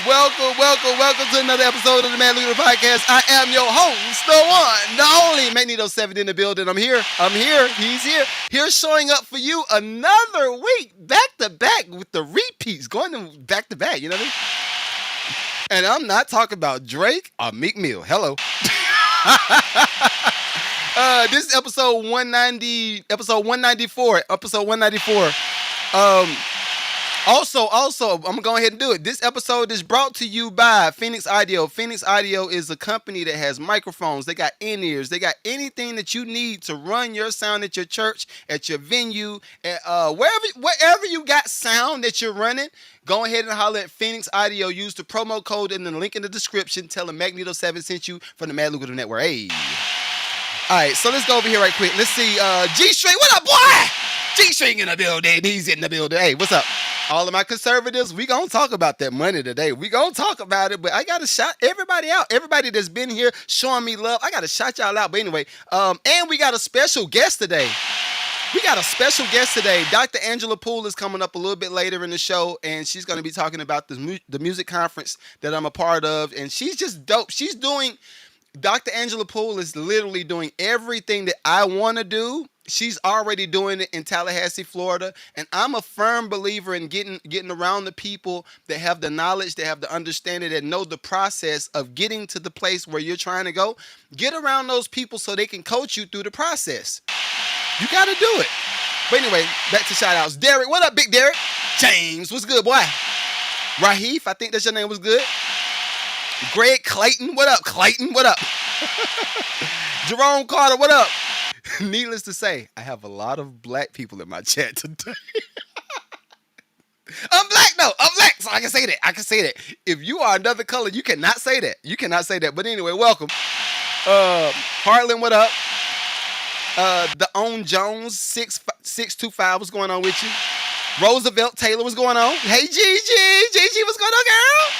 Welcome to another episode of the Man Lucrative Podcast. I am your host, the one, the only Magneto7 in the building. I'm here. He's here. Here showing up for you another week, back to back with the repeats, going back to back, you know what I mean? And I'm not talking about Drake or Meek Mill. Hello. This is episode 190, episode 194, episode 194. Also, I'm gonna go ahead and do it. This episode is brought to you by PHENYX Audio. PHENYX Audio is a company that has microphones. They got in-ears. They got anything that you need to run your sound at your church, at your venue, at, wherever you got sound that you're running. Go ahead and holler at PHENYX Audio. Use the promo code in the link in the description. Tell them Magneto7 sent you from the Mad Lucrative Network. Hey. All right, so let's go over here right quick. Let's see. G-String, what up, boy? G-String in the building. He's in the building. Hey, what's up? All of my conservatives, we gonna talk about that money today. We gonna talk about it, but I gotta shout everybody out. Everybody that's been here showing me love, I gotta shout y'all out. But anyway, and we got a special guest today. Dr. Angela Poole is coming up a little bit later in the show, and she's going to be talking about the music conference that I'm a part of, and she's just dope. Dr. Angela Poole is literally doing everything that I want to do. She's already doing it in Tallahassee, Florida, and I'm a firm believer in getting around the people that have the knowledge, that have the understanding, that know the process of getting to the place where you're trying to go. Get around those people so they can coach you through the process. You got to do it. But anyway, back to shout-outs. Derek, what up, Big Derek? James, what's good, boy? Rahif, I think that's your name, was good. Greg Clayton, what up? Clayton, what up? Jerome Carter, what up? Needless to say, I have a lot of black people in my chat today. I'm black, though. I'm black, so I can say that. If you are another color, you cannot say that. But anyway, welcome. Harlan, what up? The Own Jones 625, what's going on with you? Roosevelt Taylor, what's going on? Hey, Gigi, what's going on, girl?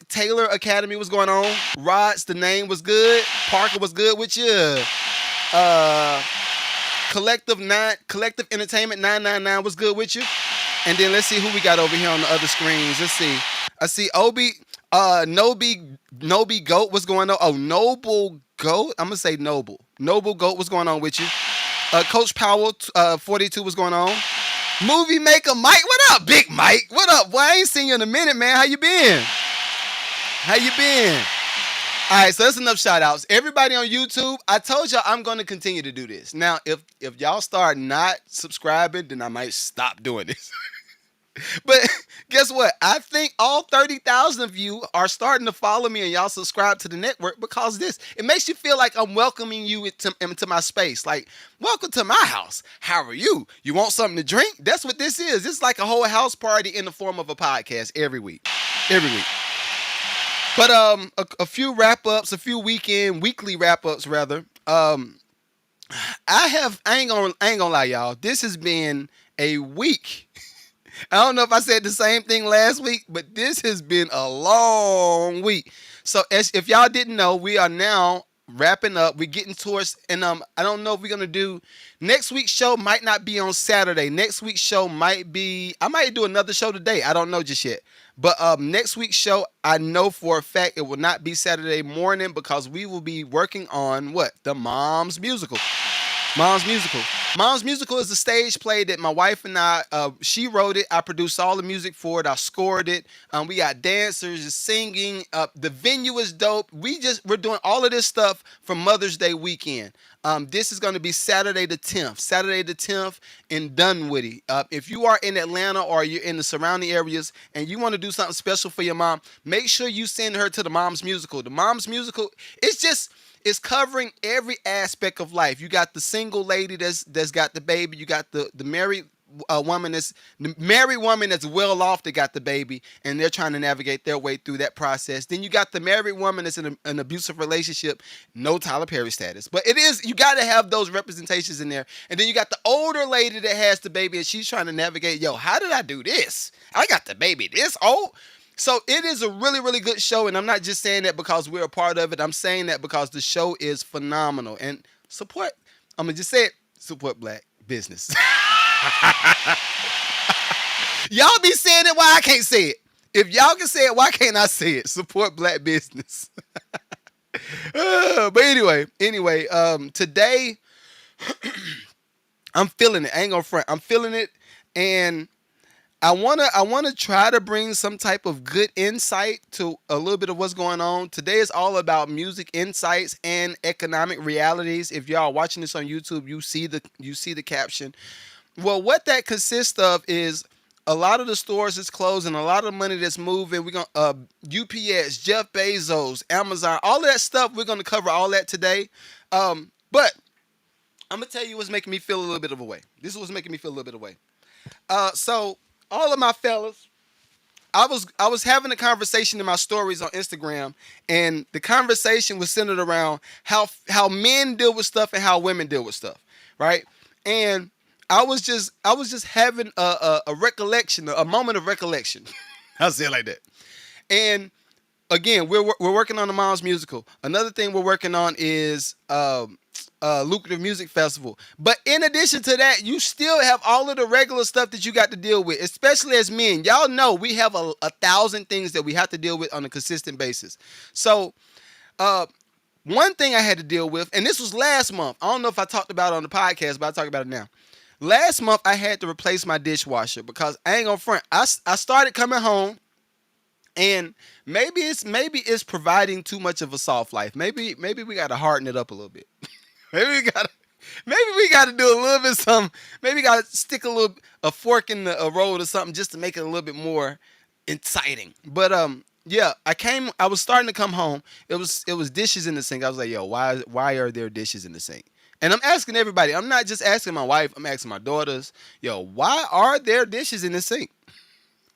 Taylor Academy, what's going on? Rods, the name was good. Parker, was good with you? Collective Entertainment 999 was good with you? And then let's see who we got over here on the other screens. Let's see. I see Nobi Goat, what's going on? Oh, Noble Goat. I'm gonna say Noble Goat, what's going on with you? Coach Powell 42, what's going on? Movie Maker Mike, what up, Big Mike? What up, boy? I ain't seen you in a minute, man. How you been? All right, so that's enough shout outs. Everybody on YouTube, I told y'all I'm going to continue to do this. Now, if y'all start not subscribing, then I might stop doing this. But guess what? I think all 30,000 of you are starting to follow me and y'all subscribe to the network because it makes you feel like I'm welcoming you into my space. Like, welcome to my house. How are you? You want something to drink? That's what this is. It's like a whole house party in the form of a podcast every week. But a few weekly wrap-ups rather. I ain't gonna lie, y'all. This has been a week. I don't know if I said the same thing last week, but this has been a long week. So if y'all didn't know, we are now wrapping up. We're getting towards, and I don't know if we're gonna do next week's show. Might not be on Saturday. Next week's show might be. I might do another show today. I don't know just yet. But next week's show, I know for a fact it will not be Saturday morning because we will be working on what? The Mom's Musical. Mom's Musical is a stage play that my wife and I, she wrote it. I produced all the music for it. I scored it. We got dancers singing. The venue is dope. We're doing all of this stuff for Mother's Day weekend. This is going to be Saturday the 10th in Dunwoody. If you are in Atlanta or you're in the surrounding areas and you want to do something special for your mom, make sure you send her to the Mom's Musical. The Mom's Musical, it's covering every aspect of life. You got the single lady that's got the baby. You got the married woman that's well off that got the baby, and they're trying to navigate their way through that process. Then you got the married woman that's in an abusive relationship, no Tyler Perry status, but you got to have those representations in there. And then you got the older lady that has the baby, and she's trying to navigate. How did I do this? I got the baby this old. So it is a really, really good show, and I'm not just saying that because we're a part of it. I'm saying that because the show is phenomenal. And support Black business. Y'all be saying it, why I can't say it? If y'all can say it, why can't I say it? Support black business. But anyway, today I'm feeling it. I ain't gonna front. I'm feeling it, and I wanna try to bring some type of good insight to a little bit of what's going on. Today is all about music insights and economic realities. If y'all are watching this on YouTube, you see the caption. Well, what that consists of is a lot of the stores is closing, a lot of money that's moving. We're gonna UPS, Jeff Bezos, Amazon, all of that stuff. We're gonna cover all that today. But I'm gonna tell you what's making me feel a little bit of a way. This is what's making me feel a little bit of a way. So all of my fellas, I was having a conversation in my stories on Instagram, and the conversation was centered around how men deal with stuff and how women deal with stuff, right? And I was just having a recollection, a moment of recollection. I'll say it like that. And again, we're working on the Mom's musical. Another thing we're working on is Lucrative Music Festival. But in addition to that, you still have all of the regular stuff that you got to deal with, especially as men. Y'all know we have a thousand things that we have to deal with on a consistent basis. So one thing I had to deal with, and this was last month. I don't know if I talked about it on the podcast, but I'll talk about it now. Last month, I had to replace my dishwasher because I ain't gonna front. I started coming home, and maybe it's providing too much of a soft life. Maybe we got to harden it up a little bit. Maybe we gotta do a little bit something. Maybe we gotta stick a fork in a road or something just to make it a little bit more exciting. But yeah, I was starting to come home. It was dishes in the sink. I was like, yo, why are there dishes in the sink? And I'm asking everybody. I'm not just asking my wife. I'm asking my daughters. Yo, why are there dishes in the sink?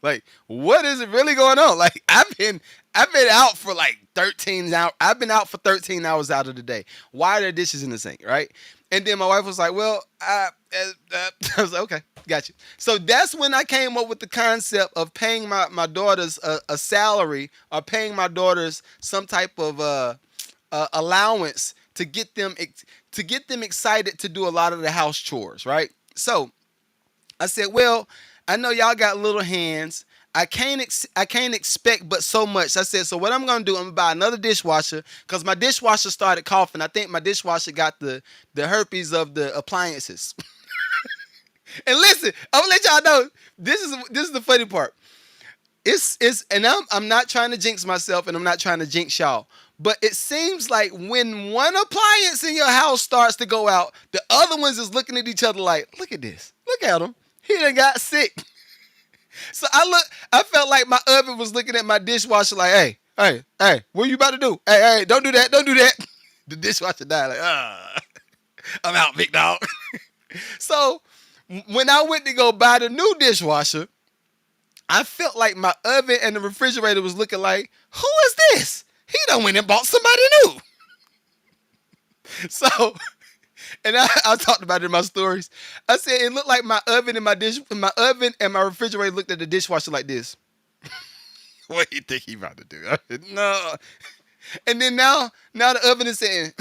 Like, what is it really going on? Like, I've been out for like 13 hours. I've been out for 13 hours out of the day. Why are there dishes in the sink, right? And then my wife was like, well, I was like, okay, got you. So that's when I came up with the concept of paying my daughters a salary, or paying my daughters some type of allowance to get them excited to do a lot of the house chores, right? So I said, well, I know y'all got little hands. I can't expect but so much. I said, so what I'm gonna do, I'm gonna buy another dishwasher because my dishwasher started coughing. I think my dishwasher got the herpes of the appliances. And listen, I'm gonna let y'all know, this is the funny part. It's and I'm not trying to jinx myself, and I'm not trying to jinx y'all. But it seems like when one appliance in your house starts to go out, the other ones is looking at each other like, look at this. Look at him. He done got sick. So I felt like my oven was looking at my dishwasher like, hey, what you about to do? Hey, don't do that. The dishwasher died like, I'm out, big dog. So when I went to go buy the new dishwasher, I felt like my oven and the refrigerator was looking like, who is this? He done went and bought somebody new. So, and I talked about it in my stories. I said it looked like my oven and my refrigerator looked at the dishwasher like this. What do you think he about to do? I said, no. And then now the oven is saying,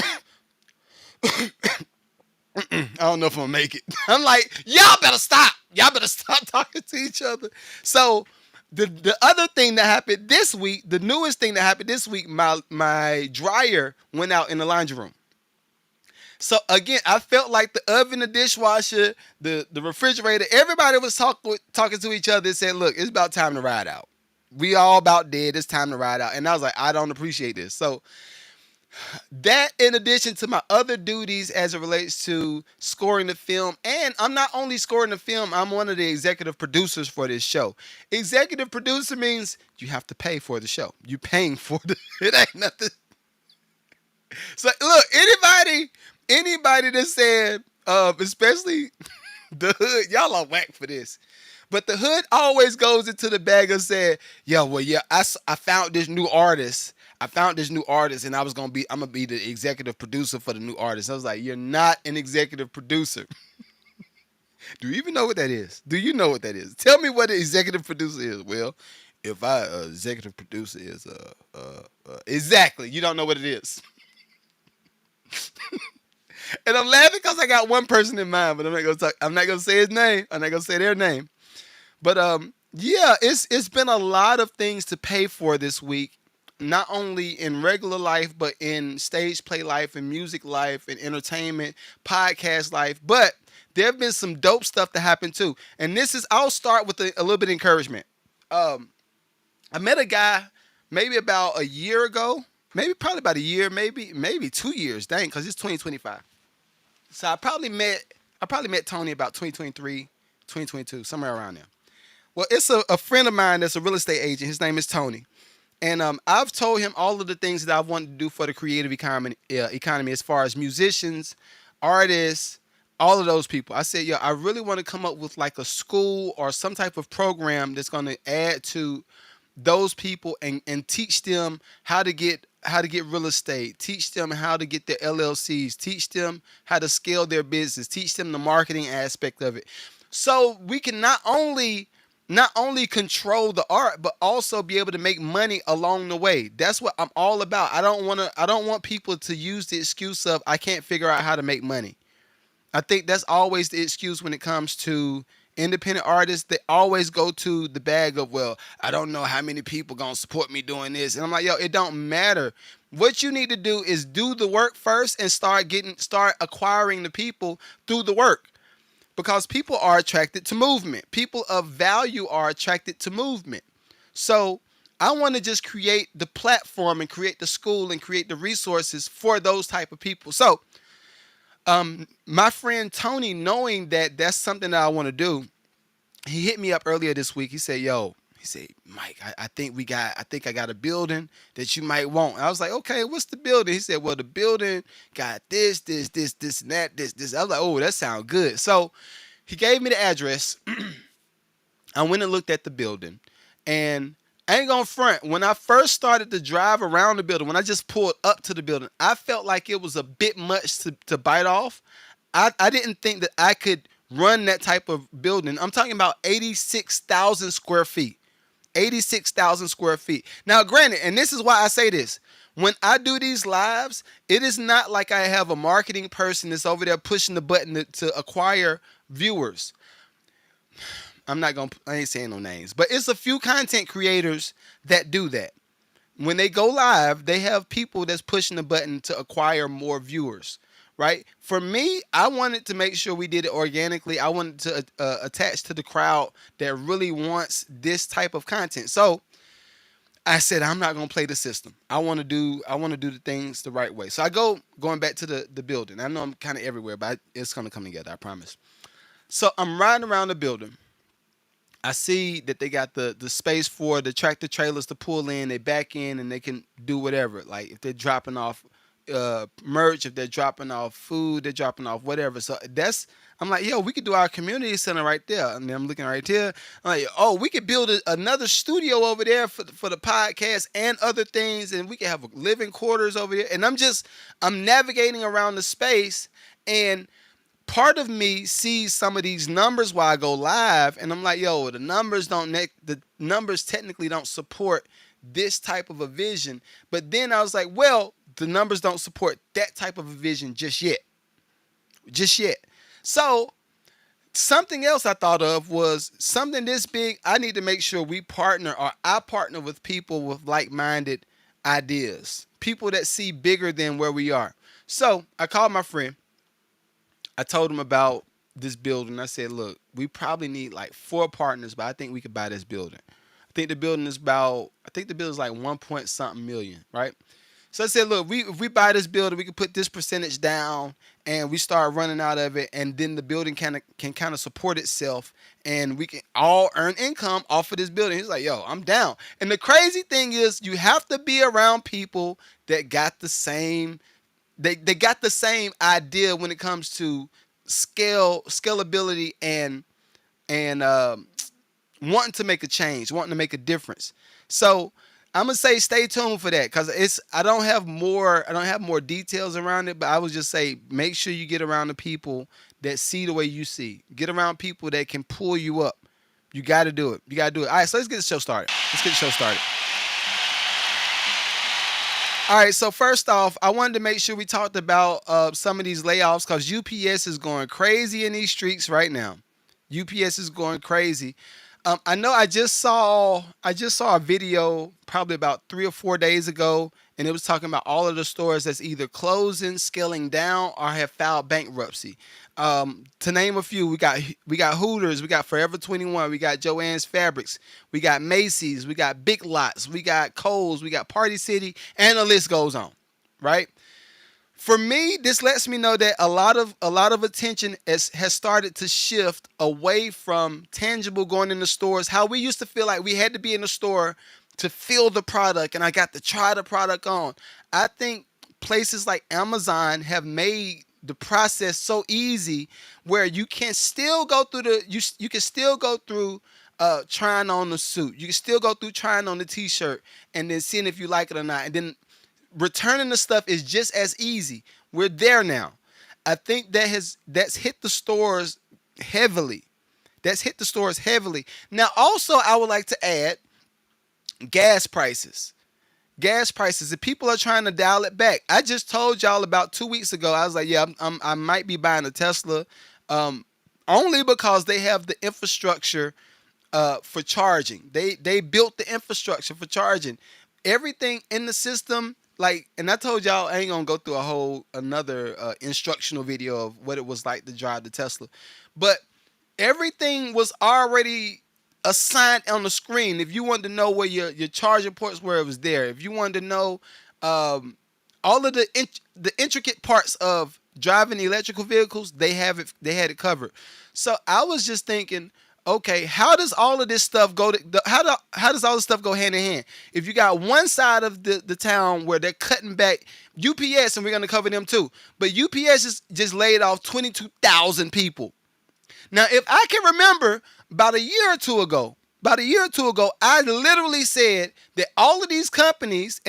I don't know if I'm gonna make it. I'm like, y'all better stop. Y'all better stop talking to each other. So the other thing that happened this week, the newest thing that happened this week, my dryer went out in the laundry room. So again, I felt like the oven, the dishwasher, the refrigerator, everybody was talking to each other and said, look, it's about time to ride out. We all about dead. It's time to ride out. And I was like, I don't appreciate this. So that, in addition to my other duties as it relates to scoring the film, and I'm not only scoring the film, I'm one of the executive producers for this show. Executive producer means you have to pay for the show. You paying for it ain't nothing. So look, anybody that said, especially the hood, y'all are whack for this. But the hood always goes into the bag and said, I found this new artist. And I'm gonna be the executive producer for the new artist. I was like, you're not an executive producer. Do you even know what that is? Do you know what that is? Tell me what an executive producer is. Well, if executive producer is exactly, you don't know what it is. And I'm laughing because I got one person in mind, but I'm not gonna say his name. I'm not gonna say their name. But Yeah, it's been a lot of things to pay for this week, not only in regular life, but in stage play life, and music life, and entertainment, podcast life. But there have been some dope stuff to happen too. And this is, I'll start with a little bit of encouragement. Um, I met a guy maybe about a year ago, maybe probably about a year, maybe 2 years, dang, because it's 2025. So I probably met Tony about 2023, 2022, somewhere around there. Well, it's a friend of mine that's a real estate agent. His name is Tony. And I've told him all of the things that I've wanted to do for the creative economy as far as musicians, artists, all of those people. I said, yo, I really want to come up with like a school or some type of program that's going to add to those people and teach them how to get real estate, teach them how to get their LLCs, teach them how to scale their business, teach them the marketing aspect of it. So we can not only control the art, but also be able to make money along the way. That's what I'm all about. I don't want people to use the excuse of I can't figure out how to make money. I think that's always the excuse when it comes to independent artists. They always go to the bag of, well, I don't know how many people gonna support me doing this. And I'm like, yo, it don't matter. What you need to do is do the work first and start acquiring the people through the work. Because people are attracted to movement. People of value are attracted to movement. So I want to just create the platform and create the school and create the resources for those type of people. So my friend Tony, knowing that that's something that I want to do, he hit me up earlier this week. He said, yo, he said, Mike, I think I got a building that you might want. I was like, okay, what's the building? He said, well, the building got this, and that, this. I was like, oh, that sounds good. So he gave me the address. I went and looked at the building. And I ain't gonna front. When I first started to drive around the building, when I just pulled up to the building, I felt like it was a bit much to bite off. I didn't think that I could run that type of building. I'm talking about 86,000 square feet. 86,000 square feet. Now, granted, and this is why I say this. When I do these lives, it is not like I have a marketing person that's over there pushing the button to acquire viewers. I ain't saying no names, but it's a few content creators that do that. When they go live, they have people that's pushing the button to acquire more viewers, right? For me, I wanted to make sure we did it organically. I wanted to attach to the crowd that really wants this type of content. So I said, I'm not gonna play the system. I want to do the things the right way. So going back to the building. I know I'm kind of everywhere, but it's gonna come together. I promise. So I'm riding around the building. I see that they got the space for the tractor trailers to pull in. They back in and they can do whatever. Like if they're dropping off merch, if they're dropping off food, they're dropping off whatever. So I'm like, yo, we could do our community center right there. And then I'm looking right here. I'm like, oh, we could build another studio over there for the podcast and other things, and we could have living quarters over there. And I'm navigating around the space, and part of me sees some of these numbers while I go live, and I'm like, yo, the numbers technically don't support this type of a vision. But then I was like, well, the numbers don't support that type of a vision just yet. Just yet. So something else I thought of was something this big. I need to make sure I partner with people with like-minded ideas, people that see bigger than where we are. So I called my friend. I told him about this building. I said, look, we probably need like 4 partners, but I think we could buy this building. I think the building's like 1 point something million, right? So I said, look, if we buy this building, we can put this percentage down and we start running out of it. And then the building can kind of support itself and we can all earn income off of this building. He's like, yo, I'm down. And the crazy thing is you have to be around people that got the same they got the same idea when it comes to scalability and wanting to make a change, wanting to make a difference. So I'm gonna say stay tuned for that because I don't have more details around it, but I would just say make sure you get around the people that see the way you see. Get around people that can pull you up. You got to do it. You got to do it. All right, so let's get the show started. All right, so first off, I wanted to make sure we talked about some of these layoffs because UPS is going crazy in these streets right now. UPS is going crazy. I know I just saw a video probably about 3 or 4 days ago, and it was talking about all of the stores that's either closing, scaling down, or have filed bankruptcy. To name a few, we got Hooters, we got Forever 21, we got Joann's Fabrics, we got Macy's, we got Big Lots, we got Kohl's, we got Party City, and the list goes on, right? For me, this lets me know that a lot of attention has started to shift away from tangible going in the stores. How we used to feel like we had to be in the store to feel the product, and I got to try the product on. I think places like Amazon have made the process so easy where you can still go through you can still go through trying on the suit. You can still go through trying on the t-shirt and then seeing if you like it or not. And then returning the stuff is just as easy. We're there now. I think that's hit the stores heavily. That's hit the stores heavily. Now, also, I would like to add gas prices. Gas prices. If people are trying to dial it back, I just told y'all about 2 weeks ago. I was like, yeah, I might be buying a Tesla, um, only because they have the infrastructure for charging. They built the infrastructure for charging. Everything in the system, like, and I told y'all I ain't gonna go through a whole another instructional video of what it was like to drive the Tesla, but everything was already assigned on the screen. If you wanted to know where your charging ports were, it was there. If you wanted to know um, all of the intricate parts of driving electrical vehicles, they have it. They had it covered. So I was just thinking, okay, how does all of this stuff go? How does all this stuff go hand in hand? If you got one side of the town where they're cutting back UPS, and we're gonna cover them too, but UPS just laid off 22,000 people. Now, if I can remember about a year or two ago, I literally said that all of these companies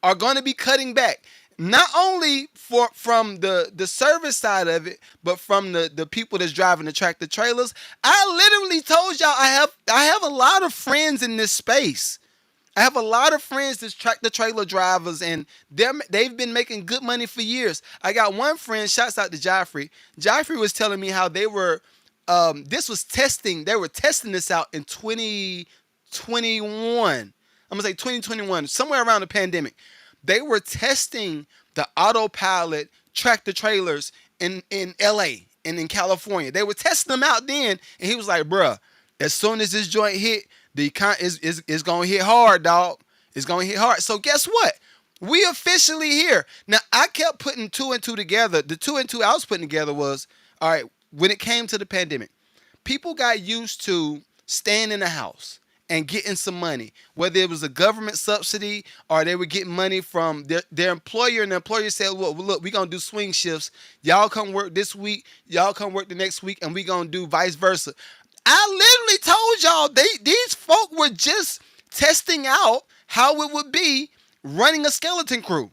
are going to be cutting back, not only from the service side of it, but from the people that's driving the tractor trailers. I literally told y'all I have a lot of friends in this space. I have a lot of friends that's tractor trailer drivers, and they've been making good money for years. I got one friend, shouts out to Joffrey. Joffrey was telling me how they were, this was testing, they were testing this out in 2021. I'm going to say 2021, somewhere around the pandemic. They were testing the autopilot tractor trailers in LA and in California. They were testing them out then, and he was like, bruh, as soon as this joint hit, it's gonna hit hard, dog. It's gonna hit hard. So guess what? We officially here. Now, I kept putting two and two together. The two and two I was putting together was, all right, when it came to the pandemic, people got used to staying in the house and getting some money, whether it was a government subsidy or they were getting money from their employer, and the employer said, look, we're going to do swing shifts. Y'all come work this week, y'all come work the next week, and we're going to do vice versa. I literally told y'all these folk were just testing out how it would be running a skeleton crew.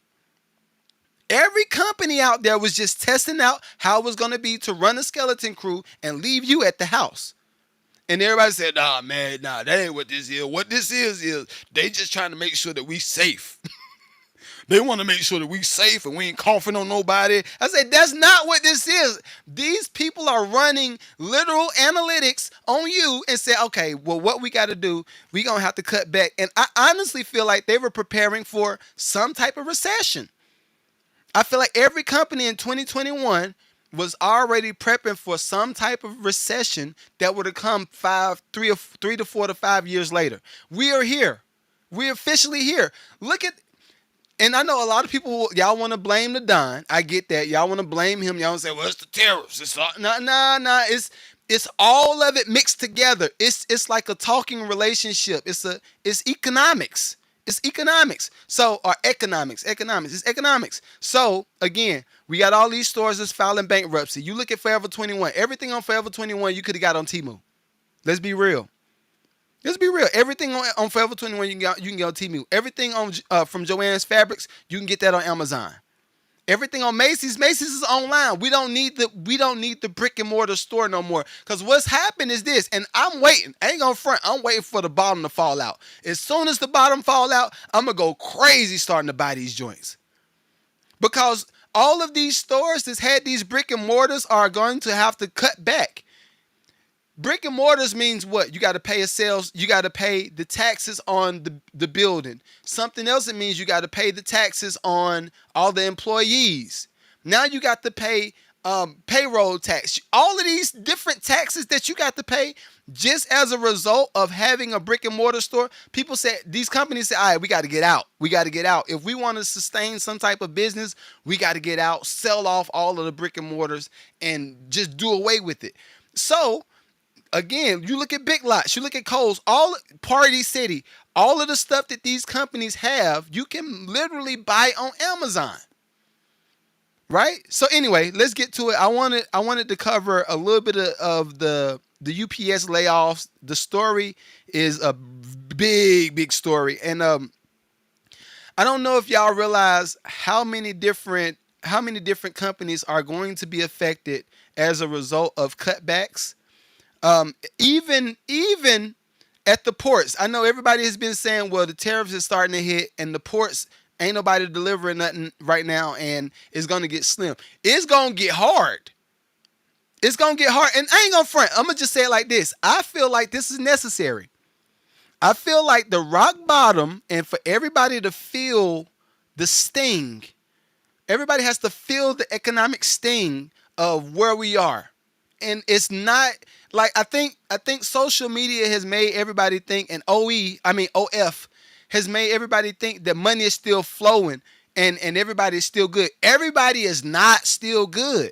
Every company out there was just testing out how it was going to be to run a skeleton crew and leave you at the house. And everybody said, nah, man, nah, that ain't what this is. What this is they just trying to make sure that we safe. They want to make sure that we safe and we ain't coughing on nobody. I said, that's not what this is. These people are running literal analytics on you and say, okay, well, what we got to do, we going to have to cut back. And I honestly feel like they were preparing for some type of recession. I feel like every company in 2021 was already prepping for some type of recession that would have come 3 to 4 to 5 years later. We are here. We're officially here. Look at, and I know a lot of people, y'all want to blame the Don. I get that. Y'all want to blame him. Y'all want to say, well, it's the tariffs. It's all, nah. It's all of it mixed together. It's like a talking relationship. It's economics. It's economics. So, or economics. It's economics. So, again, we got all these stores that's filing bankruptcy. You look at Forever 21. Everything on Forever 21 you could have got on Temu. Let's be real. Everything on Forever 21 you can get on Temu. Everything on from Joann's Fabrics, you can get that on Amazon. Everything on Macy's is online. We don't need the brick and mortar store no more. Because what's happened is this, and I'm waiting. I ain't gonna front. I'm waiting for the bottom to fall out. As soon as the bottom fall out, I'm gonna go crazy starting to buy these joints. Because all of these stores that's had these brick and mortars are going to have to cut back. Brick and mortars means what? You got to pay a sales, you got to pay the taxes on the building. Something else, it means you got to pay the taxes on all the employees. Now you got to pay payroll tax. All of these different taxes that you got to pay just as a result of having a brick and mortar store. People say, these companies say, all right, we got to get out. We got to get out. If we want to sustain some type of business, we got to get out, sell off all of the brick and mortars and just do away with it. So again, you look at Big Lots, you look at Kohl's, all Party City, all of the stuff that these companies have, you can literally buy on Amazon. Right? So anyway, let's get to it. I wanted to cover a little bit of the UPS layoffs. The story is a big story. And I don't know if y'all realize how many different companies are going to be affected as a result of cutbacks. Even at the ports. I know everybody has been saying, well, the tariffs is starting to hit and the ports ain't nobody delivering nothing right now, and it's going to get slim. It's going to get hard. It's going to get hard. And I ain't going to front. I'm going to just say it like this. I feel like this is necessary. I feel like the rock bottom, and for everybody to feel the sting, everybody has to feel the economic sting of where we are. And it's not like, I think social media has made everybody think, and OF has made everybody think that money is still flowing and everybody is still good. Everybody is not still good.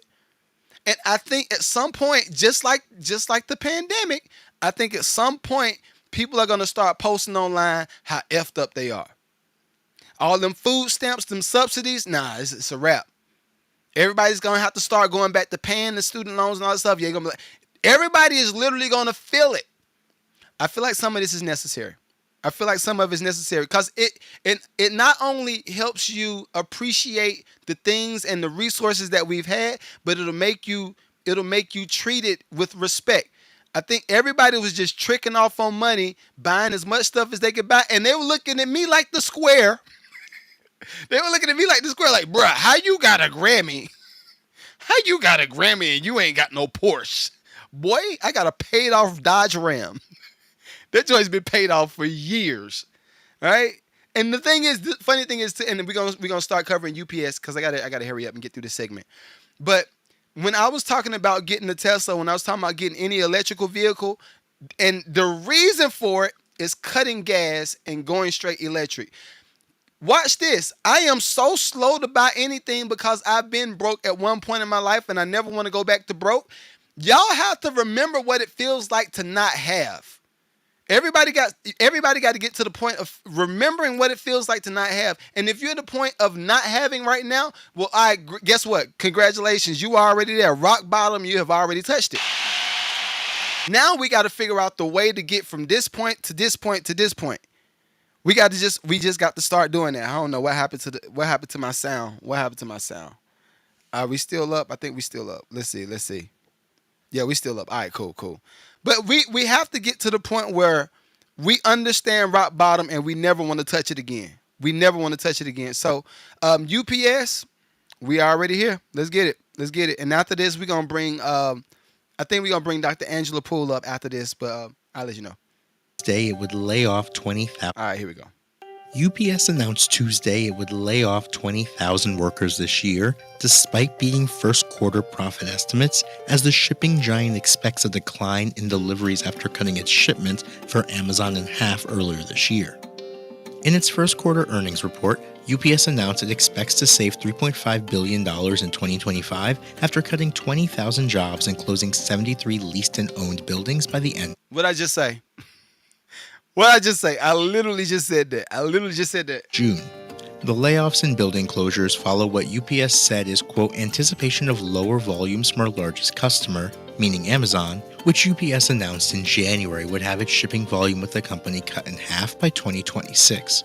And I think at some point, just like the pandemic, I think at some point people are going to start posting online how effed up they are. All them food stamps, them subsidies, it's a wrap. Everybody's going to have to start going back to paying the student loans and all that stuff. You're gonna be like, everybody is literally going to feel it. I feel like some of this is necessary. I feel like some of it's necessary because it not only helps you appreciate the things and the resources that we've had, but it'll make you treat it with respect. I think everybody was just tricking off on money, buying as much stuff as they could buy, and they were looking at me like the square. They were looking at me like the square, like, bruh, how you got a Grammy? How you got a Grammy and you ain't got no Porsche? Boy, I got a paid off Dodge Ram. That joint's been paid off for years, right? And the funny thing is, and we're gonna start covering UPS because I gotta hurry up and get through this segment. But when I was talking about getting a Tesla, when I was talking about getting any electrical vehicle, and the reason for it is cutting gas and going straight electric. Watch this. I am so slow to buy anything because I've been broke at one point in my life and I never want to go back to broke. Y'all have to remember what it feels like to not have. Everybody got to get to the point of remembering what it feels like to not have. And if you're at the point of not having right now, well, guess what? Congratulations. You are already there. Rock bottom. You have already touched it. Now we got to figure out the way to get from this point to this point to this point. We just got to start doing that. I don't know what happened to my sound. What happened to my sound? Are we still up? I think we still up. Let's see. Yeah, we still up. All right, cool. But we have to get to the point where we understand rock bottom and we never want to touch it again. So UPS, we already here. Let's get it. And after this, we're gonna bring I think we're gonna bring Dr. Angela Poole up after this, but I'll let you know. Tuesday, it would lay off 20,000. All right, here we go. UPS announced Tuesday it would lay off 20,000 workers this year, despite beating first quarter profit estimates, as the shipping giant expects a decline in deliveries after cutting its shipment for Amazon in half earlier this year. In its first quarter earnings report, UPS announced it expects to save $3.5 billion in 2025 after cutting 20,000 jobs and closing 73 leased and owned buildings by the end. What'd I just say? I literally just said that. June. The layoffs and building closures follow what UPS said is, quote, anticipation of lower volumes from our largest customer, meaning Amazon, which UPS announced in January would have its shipping volume with the company cut in half by 2026.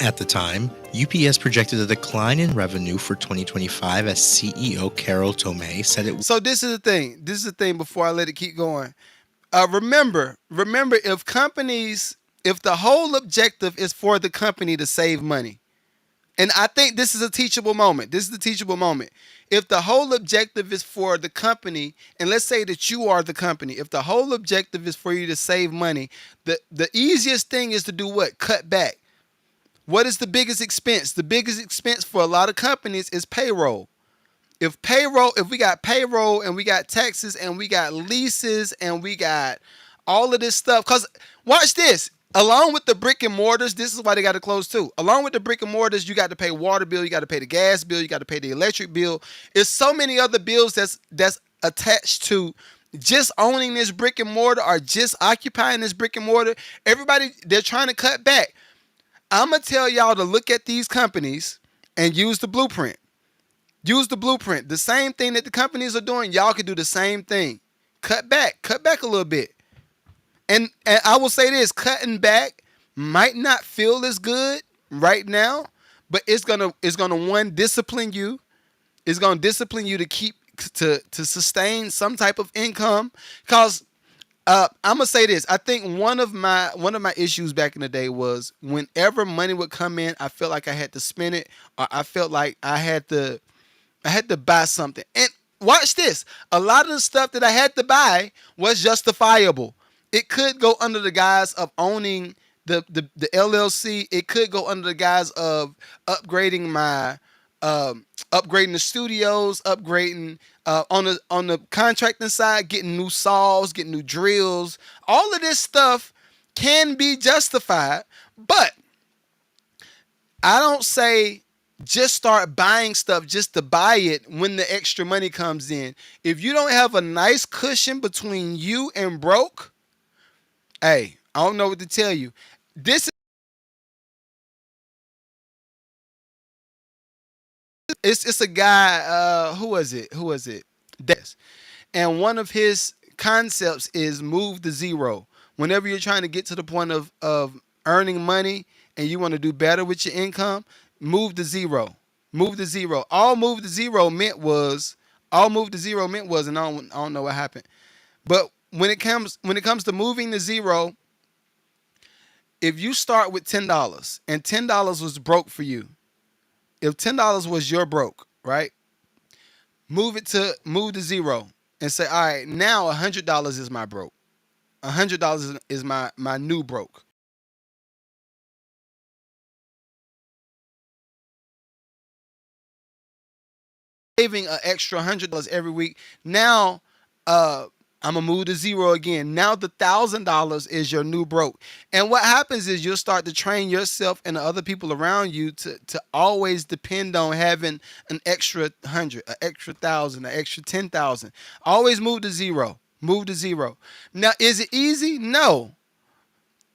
At the time, UPS projected a decline in revenue for 2025 as CEO Carol Tomei said it. So this is the thing before I let it keep going. Remember, if the whole objective is for the company to save money, And I think this is a teachable moment. This is the teachable moment. If the whole objective is for the company, and let's say that you are the company, if the whole objective is for you to save money, the easiest thing is to do what? Cut back. What is the biggest expense? The biggest expense for a lot of companies is payroll. If we got payroll and we got taxes and we got leases and we got all of this stuff, because watch this. Along with the brick and mortars, this is why they got to close too. Along with the brick and mortars, you got to pay water bill, you got to pay the gas bill, you got to pay the electric bill. It's so many other bills that's attached to just owning this brick and mortar or just occupying this brick and mortar. Everybody, they're trying to cut back. I'm gonna tell y'all to look at these companies and use the blueprint. Use the blueprint. The same thing that the companies are doing, y'all can do the same thing. Cut back a little bit. And I will say this, cutting back might not feel as good right now, but it's gonna one discipline you. It's gonna discipline you to keep to sustain some type of income. Cause I'm gonna say this. I think one of my issues back in the day was whenever money would come in, I felt like I had to spend it, or I felt like I had to buy something. And watch this. A lot of the stuff that I had to buy was justifiable. It could go under the guise of owning the LLC. It could go under the guise of upgrading my upgrading the studios, upgrading on the contracting side, getting new saws, getting new drills. All of this stuff can be justified, but I don't say just start buying stuff just to buy it when the extra money comes in. If you don't have a nice cushion between you and broke, hey, I don't know what to tell you. This it's a guy. Who was it? Des. And one of his concepts is move to zero. Whenever you're trying to get to the point of earning money and you want to do better with your income, move to zero. Move to zero. All move to zero meant was, and I don't know what happened. But when it comes to moving to zero, if you start with $10 and $10 was broke for you, if $10 was your broke, right? Move to zero and say, all right, now $100 is my broke. $100 is my new broke. Saving an extra $100 every week. Now, I'm gonna move to zero again. Now the $1,000 is your new broke. And what happens is you'll start to train yourself and the other people around you to always depend on having an extra 100, an extra 1,000, an extra 10,000. Always move to zero. Move to zero. Now, is it easy? No.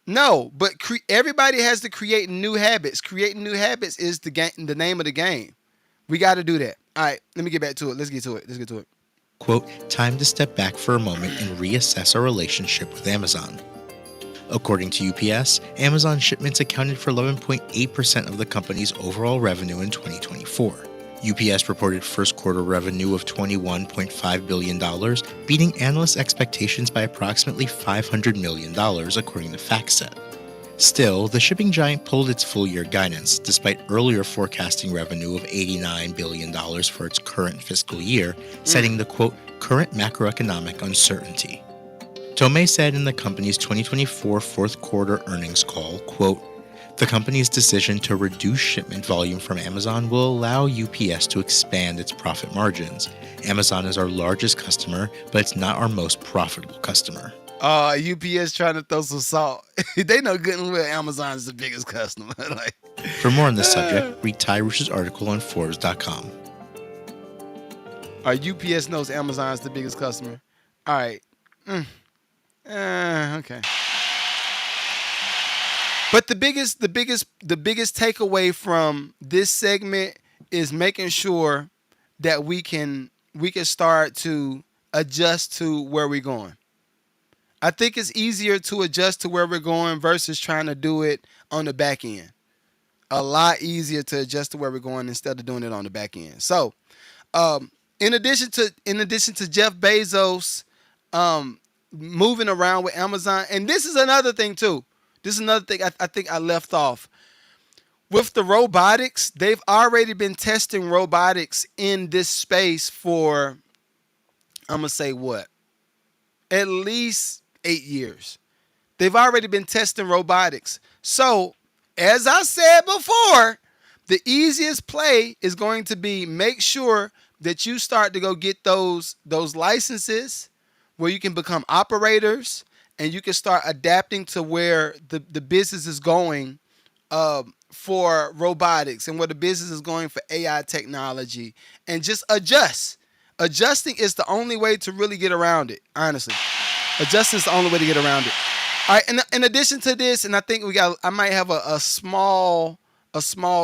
No, but everybody has to create new habits. Creating new habits is the name of the game. We got to do that. All right, let me get back to it. Let's get to it. Quote, time to step back for a moment and reassess our relationship with Amazon. According to UPS, Amazon shipments accounted for 11.8% of the company's overall revenue in 2024. UPS reported first quarter revenue of $21.5 billion, beating analyst expectations by approximately $500 million, according to FactSet. Still, the shipping giant pulled its full-year guidance, despite earlier forecasting revenue of $89 billion for its current fiscal year, citing the, quote, current macroeconomic uncertainty. Tomei said in the company's 2024 fourth quarter earnings call, quote, the company's decision to reduce shipment volume from Amazon will allow UPS to expand its profit margins. Amazon is our largest customer, but it's not our most profitable customer. UPS trying to throw some salt. They know good and well Amazon is the biggest customer. Like, for more on this subject, read Ty Rush's article on Forbes.com. UPS knows Amazon is the biggest customer. All right. Okay. But the biggest takeaway from this segment is making sure that we can start to adjust to where we're going. I think it's easier to adjust to where we're going versus trying to do it on the back end. A lot easier to adjust to where we're going instead of doing it on the back end. So, in addition to Jeff Bezos moving around with Amazon, and this is another thing too. This is another thing I think I left off. with the robotics, they've already been testing robotics in this space for, I'm gonna say what, at least 8 years. They've already been testing robotics. So, as I said before, the easiest play is going to be make sure that you start to go get those licenses where you can become operators and you can start adapting to where the business is going for robotics and where the business is going for AI technology, and just adjust. Adjusting is the only way to really get around it, honestly. Adjusting is the only way to get around it. All right. In addition to this, and I think I might have a small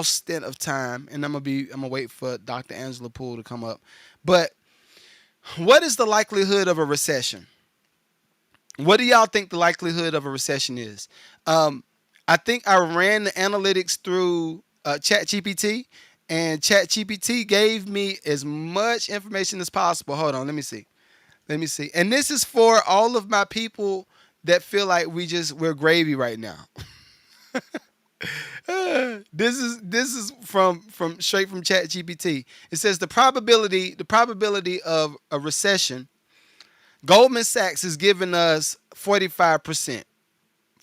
stint of time, and I'm gonna wait for Dr. Angela Poole to come up. But what is the likelihood of a recession? What do y'all think the likelihood of a recession is? Um, I think I ran the analytics through ChatGPT, and ChatGPT gave me as much information as possible. Hold on, let me see. Let me see. And this is for all of my people that feel like we're gravy right now. This is from straight from ChatGPT. It says the probability of a recession. Goldman Sachs is giving us 45%.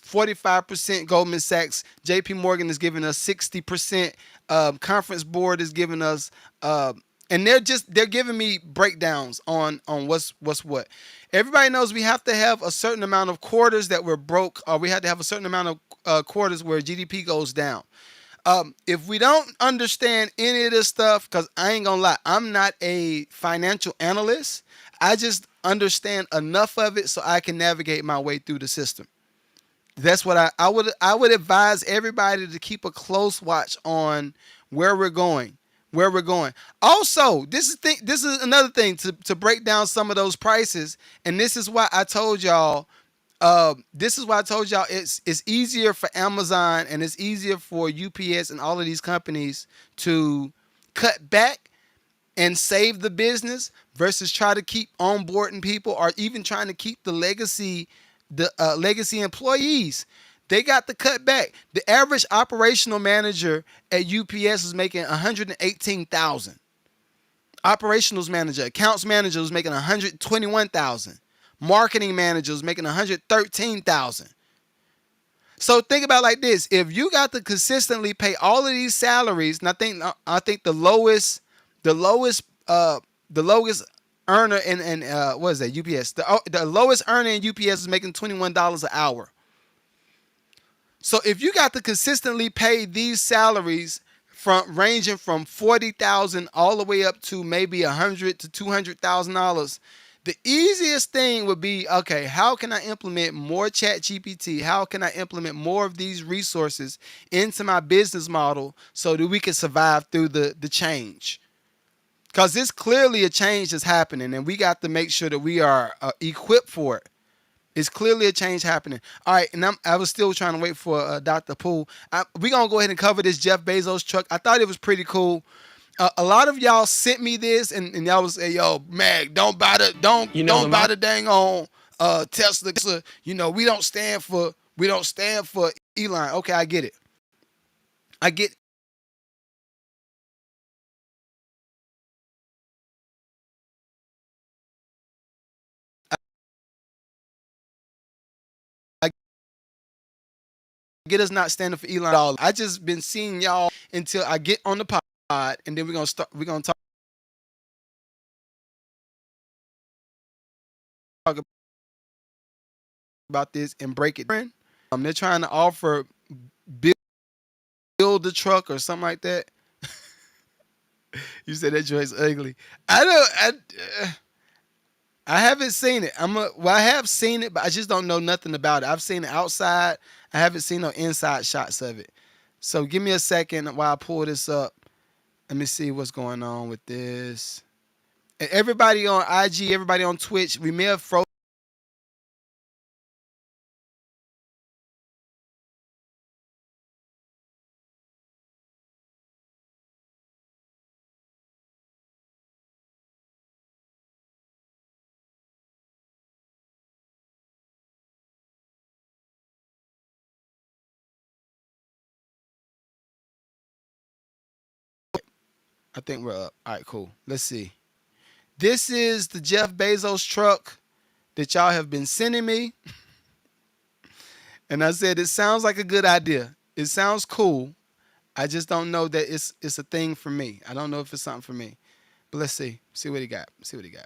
45% Goldman Sachs. JP Morgan is giving us 60%. Conference Board is giving us and they're giving me breakdowns on what's what. Everybody knows we have to have a certain amount of quarters that we're broke, or we have to have a certain amount of quarters where GDP goes down. If we don't understand any of this stuff, because I ain't gonna lie, I'm not a financial analyst. I just understand enough of it so I can navigate my way through the system. That's what I would advise everybody to keep a close watch on where we're going. Where we're going. Also, this is another thing to break down some of those prices, and this is why I told y'all. It's easier for Amazon and it's easier for UPS and all of these companies to cut back and save the business versus try to keep onboarding people, or even trying to keep the legacy employees. They got to cut back. The average operational manager at UPS is making 118,000. Operations manager, accounts manager was making 121,000. Marketing manager was making 113,000. So think about it like this: if you got to consistently pay all of these salaries, and I think the lowest earner in what is that, UPS? The lowest earner in UPS is making $21 an hour. So if you got to consistently pay these salaries from ranging from 40,000 all the way up to maybe 100 to $200,000, the easiest thing would be, okay, how can I implement more Chat GPT? How can I implement more of these resources into my business model so that we can survive through the change? Because it's clearly a change that's happening, and we got to make sure that we are equipped for it. It's clearly a change happening. All right, and I was still trying to wait for Dr. Poole. We're going to go ahead and cover this Jeff Bezos truck. I thought it was pretty cool. A lot of y'all sent me this, and y'all was say, "Yo, Mag, don't buy the don't buy the dang on Tesla. We don't stand for Elon." Okay, I get it. I get I get us not standing for Elon at all. I just been seeing y'all until I get on the pod, and then we're gonna talk about this and break it. They're trying to offer build, build the truck or something like that. You said that joint's ugly. I don't. I haven't seen it. I have seen it, but I just don't know nothing about it. I've seen it outside. I haven't seen no inside shots of it. So give me a second while I pull this up. Let me see what's going on with this. And everybody on IG, everybody on Twitch, we may have frozen I think we're up. All right, cool. Let's see. This is the Jeff Bezos truck that y'all have been sending me. And I said it sounds like a good idea. It sounds cool. I just don't know that it's a thing for me. I don't know if it's something for me. But let's see. See what he got. See what he got.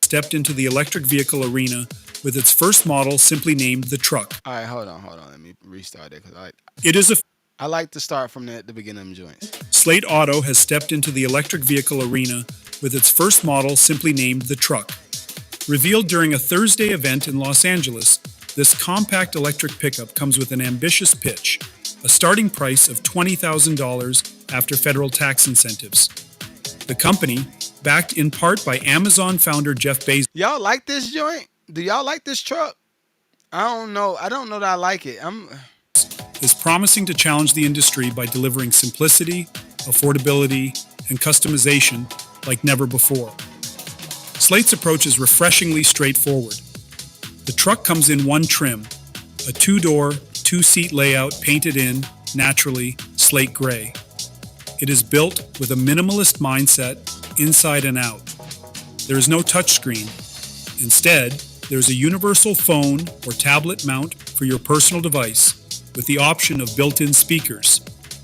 Stepped into the electric vehicle arena with its first model simply named the truck. All right, hold on. Let me restart it because It is a I like to start from the beginning of them joints. Slate Auto has stepped into the electric vehicle arena with its first model simply named the truck. Revealed during a Thursday event in Los Angeles, this compact electric pickup comes with an ambitious pitch, a starting price of $20,000 after federal tax incentives. The company, backed in part by Amazon founder Jeff Bezos, Y'all like this joint? Do y'all like this truck? I don't know. I don't know that I like it. is promising to challenge the industry by delivering simplicity, affordability, and customization like never before. Slate's approach is refreshingly straightforward. The truck comes in one trim, a two-door, two-seat layout painted in, naturally, slate gray. It is built with a minimalist mindset, inside and out. There is no touchscreen. Instead, there is a universal phone or tablet mount for your personal device, with the option of built-in speakers.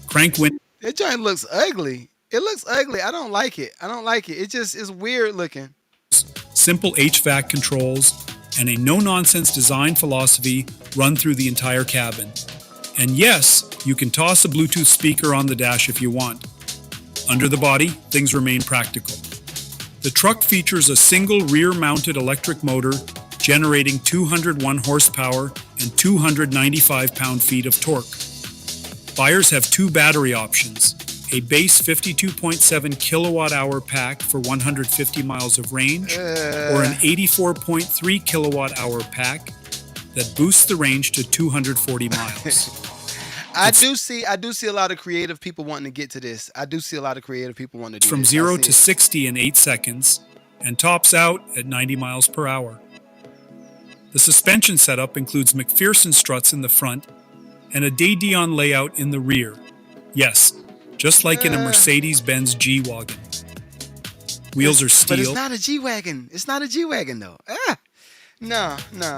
Crank windows. That joint looks ugly. It looks ugly. I don't like it. I don't like it. It just is weird looking. Simple HVAC controls, and a no-nonsense design philosophy run through the entire cabin. And yes, you can toss a Bluetooth speaker on the dash if you want. Under the body, things remain practical. The truck features a single rear-mounted electric motor generating 201 horsepower and 295 pound-feet of torque. Buyers have two battery options, a base 52.7 kilowatt-hour pack for 150 miles of range, or an 84.3 kilowatt-hour pack that boosts the range to 240 miles. I do see a lot of creative people wanting to get to this. I do see a lot of creative people wanting to do From this. 0 to 60 in 8 seconds and tops out at 90 miles per hour. The suspension setup includes McPherson struts in the front and a De Dion layout in the rear. Yes, just like in a Mercedes-Benz G-Wagon. Wheels are steel. But it's not a G-Wagon. It's not a G-Wagon though. No.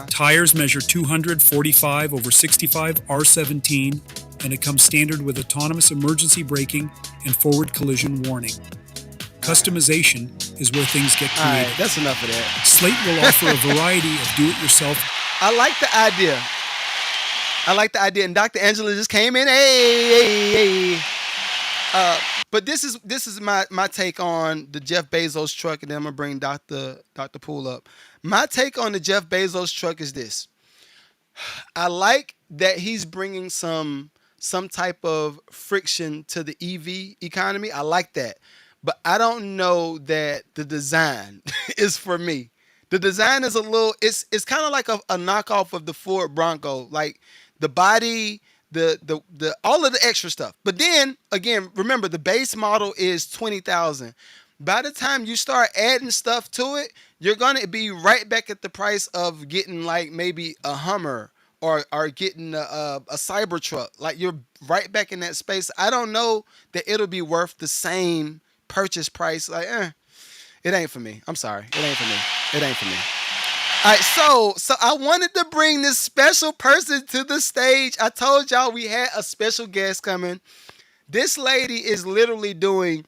Tires measure 245 over 65 R17, and it comes standard with autonomous emergency braking and forward collision warning. Customization is where things get All right, creative. that's enough of that. Slate will offer a variety of do-it-yourself. I like the idea. And Dr. Angela just came in. Hey. But this is my take on the Jeff Bezos truck, and then I'm gonna bring Dr. Poole up. My take on the Jeff Bezos truck is this. I like that he's bringing some type of friction to the EV economy. I like that. But I don't know that the design is for me. The design is a little, it's kind of like a knockoff of the Ford Bronco. Like the body, the all of the extra stuff. But then again, remember the base model is 20,000. By the time you start adding stuff to it, you're gonna be right back at the price of getting like maybe a Hummer or getting a Cybertruck. Like you're right back in that space. I don't know that it'll be worth the same purchase price. Like, it ain't for me. I'm sorry. It ain't for me. All right, so I wanted to bring this special person to the stage. I told y'all we had a special guest coming. This lady is literally doing,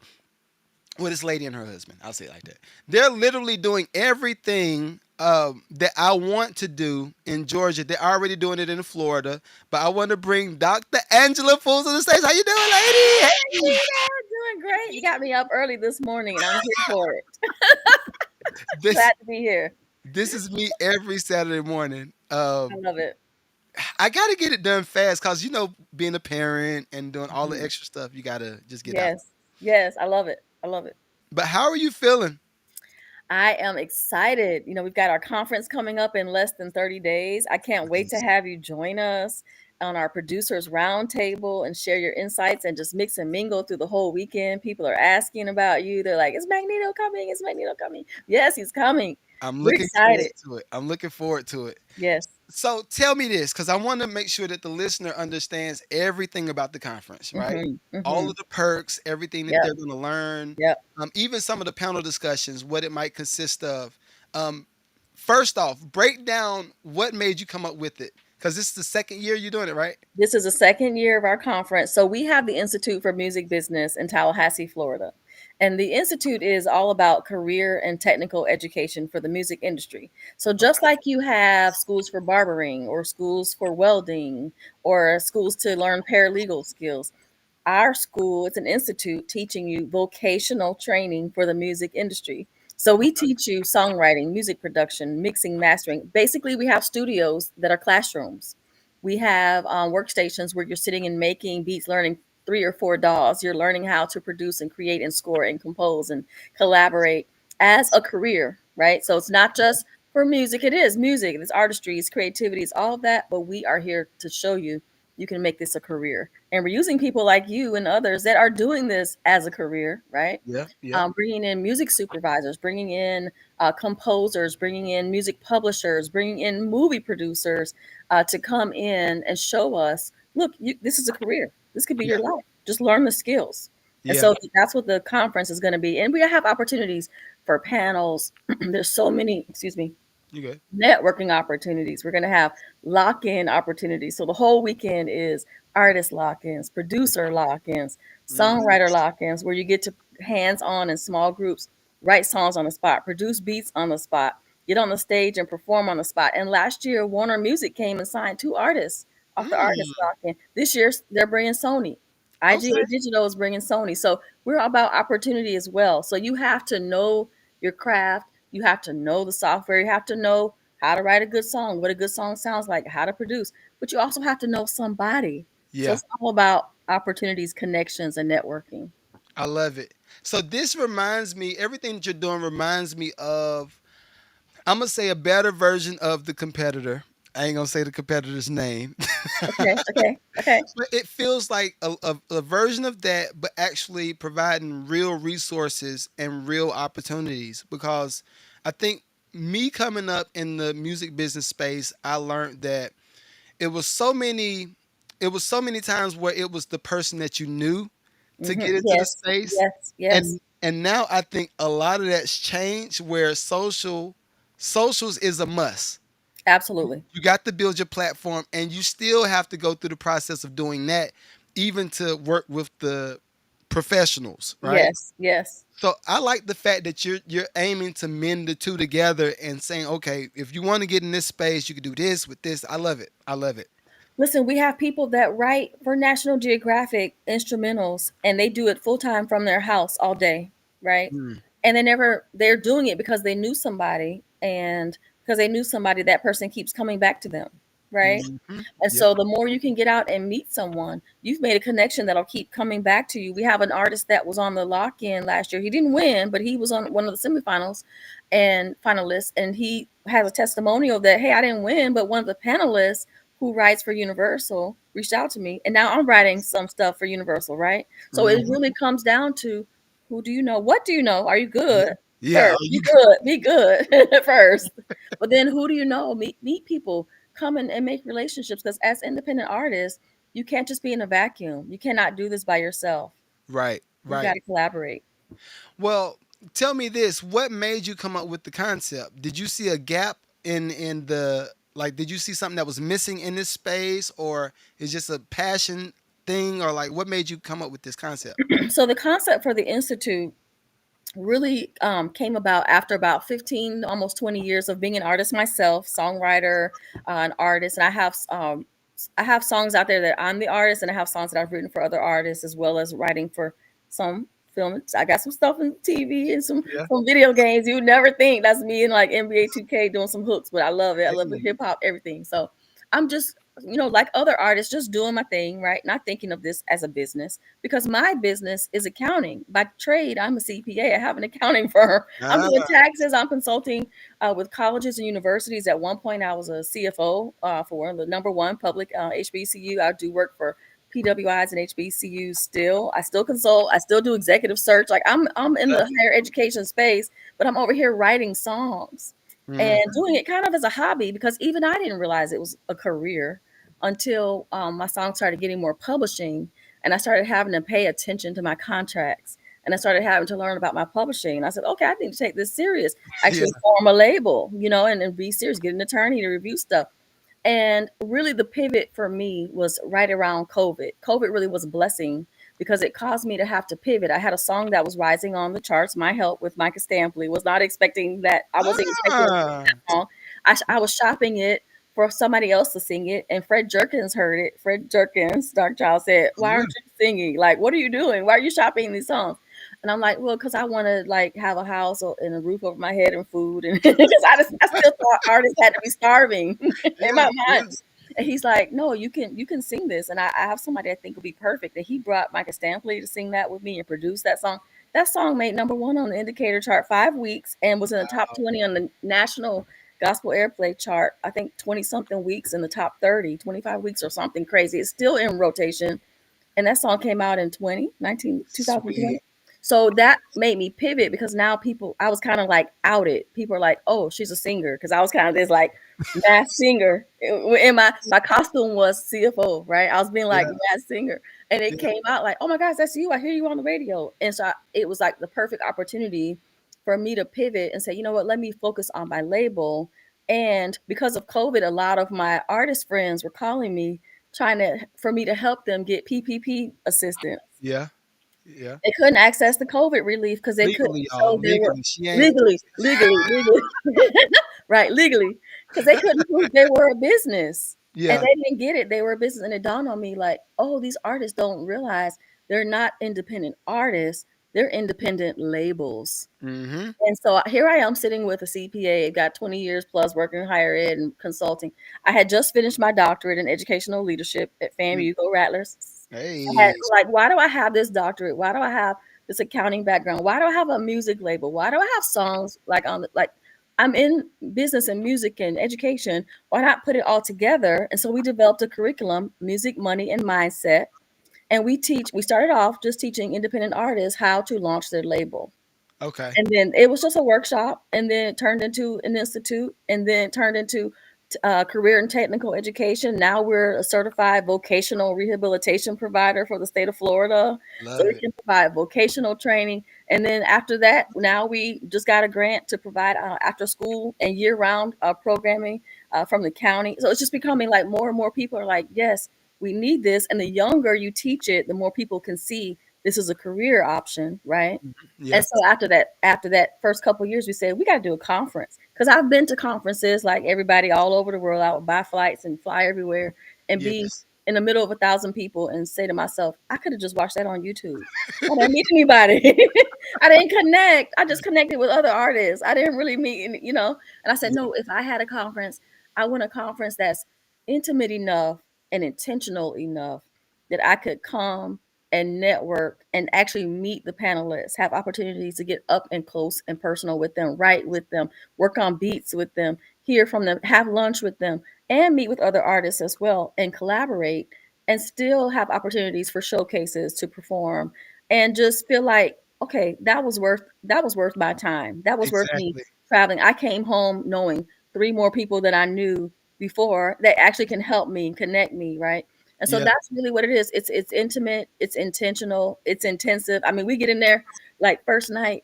well, this lady and her husband, I'll say it like that. They're literally doing everything that I want to do in Georgia. They're already doing it in Florida, but I want to bring Dr. Angela Poole to the stage. How you doing, lady? Hey. Doing great. You got me up early this morning, and I'm here for it. This, Glad to be here. this is me every Saturday morning. I love it. I got to get it done fast because, being a parent and doing all the extra stuff, you got to just get out. Yes, I love it. But how are you feeling? I am excited. We've got our conference coming up in less than 30 days. I can't wait to have you join us on our producers roundtable and share your insights and just mix and mingle through the whole weekend. People are asking about you. They're like, is Magneto coming? Yes, he's coming. I'm We're looking excited. forward to it. Yes. So tell me this, because I want to make sure that the listener understands everything about the conference, right? Mhm, All mhm. of the perks, everything that Yep, they're going to learn, yep. even some of the panel discussions, what it might consist of. Um, First off, break down what made you come up with it, because this is the second year you're doing it, right? This is the second year of our conference. So we have the Institute for Music Business in Tallahassee, Florida. And the Institute is all about career and technical education for the music industry. So just Okay. like you have schools for barbering or schools for welding or schools to learn paralegal skills, our school, it's an institute teaching you vocational training for the music industry. So we teach you songwriting, music production, mixing, mastering. Basically, we have studios that are classrooms. We have workstations where you're sitting and making beats, learning 3 or 4 DAWs. You're learning how to produce and create and score and compose and collaborate as a career, right? So it's not just for music. It is music, it's artistry, it's creativity, it's all of that. But we are here to show you you can make this a career. And we're using people like you and others that are doing this as a career, right? Yeah, yeah. Bringing in music supervisors, bringing in composers, bringing in music publishers, bringing in movie producers to come in and show us, look, this is a career. This could be Yeah, your life. Just learn the skills. And yeah. so that's what the conference is going to be. And we have opportunities for panels. There's so many, excuse me, You good? networking opportunities. We're going to have lock in opportunities. So the whole weekend is artist lock ins, producer lock ins, Hmm. songwriter lock ins, where you get to hands on in small groups, write songs on the spot, produce beats on the spot, get on the stage and perform on the spot. And last year, Warner Music came and signed 2 artists off the artist Mm, lock in. This year, they're bringing Sony. okay. IGA Digital is bringing Sony. So we're about opportunity as well. So you have to know your craft. You have to know the software. You have to know how to write a good song, what a good song sounds like, how to produce. But you also have to know somebody. So Yeah, it's all about opportunities, connections, and networking. I love it. So this reminds me, everything that you're doing reminds me of, I'm gonna say a better version of the competitor. I ain't gonna say the competitor's name. Okay, okay, okay. But it feels like a version of that, but actually providing real resources and real opportunities. Because I think me coming up in the music business space, I learned that it was so many, it was so many times where it was the person that you knew to get into the Yes, space, yes, yes, and now I think a lot of that's changed where socials is a must. absolutely. You got to build your platform, and you still have to go through the process of doing that, even to work with the professionals, right? Yes, yes. So I like the fact that you're aiming to mend the two together and saying, okay, if you want to get in this space, you can do this with this. I love it. I love it. Listen, we have people that write for National Geographic instrumentals and they do it full time from their house all day, right? Mm. And they're doing it because they knew somebody and because they knew somebody, that person keeps coming back to them, right? Hmm. And Yep. so the more you can get out and meet someone, you've made a connection that'll keep coming back to you. We have an artist that was on the lock in last year. He didn't win, but he was on one of the semifinals and finalists. And he has a testimonial that, hey, I didn't win, but one of the panelists who writes for Universal reached out to me. And now I'm writing some stuff for Universal, right? So it Hmm. really comes down to who do you know? What do you know? Are you Yeah. good? Yeah. First, be good first. But then who do you know? Meet people, come in and make relationships because as independent artists, you can't just be in a vacuum. You cannot do this by yourself. Right. You've Right. got to collaborate. Well, tell me this: what made you come up with the concept? Did you see a gap in the, like? Did you see something that was missing in this space, or is just a passion thing, or like what made you come up with this concept? So the concept for the institute really came about after about 15, almost 20 years of being an artist myself, songwriter, an artist. And I have songs out there that I'm the artist, and I have songs that I've written for other artists, as well as writing for some film. I got some stuff in TV and Yeah. some video games. You would never think that's me in like NBA 2K doing some hooks, but I love it. I love the Hey. hip hop, everything. So I'm just, like other artists, just doing my thing, right? Not thinking of this as a business because my business is accounting. By trade, I'm a CPA. I have an accounting firm. I'm doing Ah, taxes. I'm consulting with colleges and universities. At one point, I was a CFO for one of the number one public HBCU. I do work for PWIs and HBCUs still. I still consult. I still do executive search. Like I'm in the love it. higher education space, but I'm over here writing songs. and Mm-hmm. doing it kind of as a hobby because even I didn't realize it was a career until my song started getting more publishing, and I started having to pay attention to my contracts, and I started having to learn about my publishing. And I said, okay, I need to take this serious. Yeah. Actually, form a label, and be serious, get an attorney to review stuff. And really, the pivot for me was right around COVID. COVID really was a blessing because it caused me to have to pivot. I had a song that was rising on the charts, My Help with Micah Stampley. Was not expecting that. I wasn't expecting Ah. that song. I was shopping it for somebody else to sing it, and Fred Jerkins heard it. Fred Jerkins, Dark Child, said, "Why Yeah. aren't you singing? Like, what are you doing? Why are you shopping these songs?" And I'm like, "Well, because I want to like have a house and a roof over my head and food, and because I still thought artists had to be starving in Yeah. my Yeah. mind." And he's like, "No, you can sing this." And I have somebody I think would be perfect. And he brought Micah Stampley to sing that with me and produce that song. That song made number one on the indicator chart 5 weeks and was in the top 20 on the national gospel airplay chart. I think 20 something weeks in the top 30, 25 weeks or something crazy. It's still in rotation, and that song came out in 2020. Sweet. So that made me pivot because now I was kind of like outed. People are like, "Oh, she's a singer," because I was kind of this like mass singer. And my costume was CFO, right? I was being like Yeah. mass singer, and it Yeah. came out like, "Oh my gosh, that's you! I hear you on the radio." And so it was like the perfect opportunity for me to pivot and say, "You know what? Let me focus on my label." And because of COVID, a lot of my artist friends were calling me trying to for me to help them get PPP assistance. Yeah. Yeah. They couldn't access the COVID relief because they couldn't Legally, y'all. show they were Legally. She ain't. legally, right, legally, because they couldn't prove they were a business, and Yeah. they didn't get it. They were a business, and it dawned on me like, oh, these artists don't realize they're not independent artists; they're independent labels. Mm-hmm. And so here I am sitting with a CPA, got 20 years plus working in higher ed and consulting. I had just finished my doctorate in educational leadership at FAMU, go Rattlers. I had Hey. like, why do I have this doctorate? Why do I have this accounting background? Why do I have a music label? Why do I have songs like I'm in business and music and education. Why not put it all together? And so we developed a curriculum, music, money, and mindset. And we started off just teaching independent artists how to launch their label. Okay. And then it was just a workshop, and then it turned into an institute, and then it turned into career and technical education. Now we're a certified vocational rehabilitation provider for the state of Florida. So Love we it. can provide vocational training. And then after that, now we just got a grant to provide after school and year round programming from the county. So it's just becoming like more and more people are like, yes, we need this. And the younger you teach it, the more people can see this is a career option, right? Yeah. And so after that first couple of years, we said we got to do a conference because I've been to conferences like everybody all over the world. I would buy flights and fly everywhere and be Yes. in the middle of 1,000 people and say to myself, I could have just watched that on YouTube. I didn't meet anybody. I didn't connect. I just connected with other artists. I didn't really meet, And I said, Yeah. no, if I had a conference, I want a conference that's intimate enough and intentional enough that I could come and network and actually meet the panelists, have opportunities to get up and close and personal with them, write with them, work on beats with them, hear from them, have lunch with them, and meet with other artists as well and collaborate and still have opportunities for showcases to perform and just feel like, okay, that was worth my time. That was worth me Exactly. traveling. I came home knowing three more people that I knew before that actually can help me and connect me, right? And so Yeah. that's really what it is. It's intimate, it's intentional, it's intensive. I mean, we get in there like first night,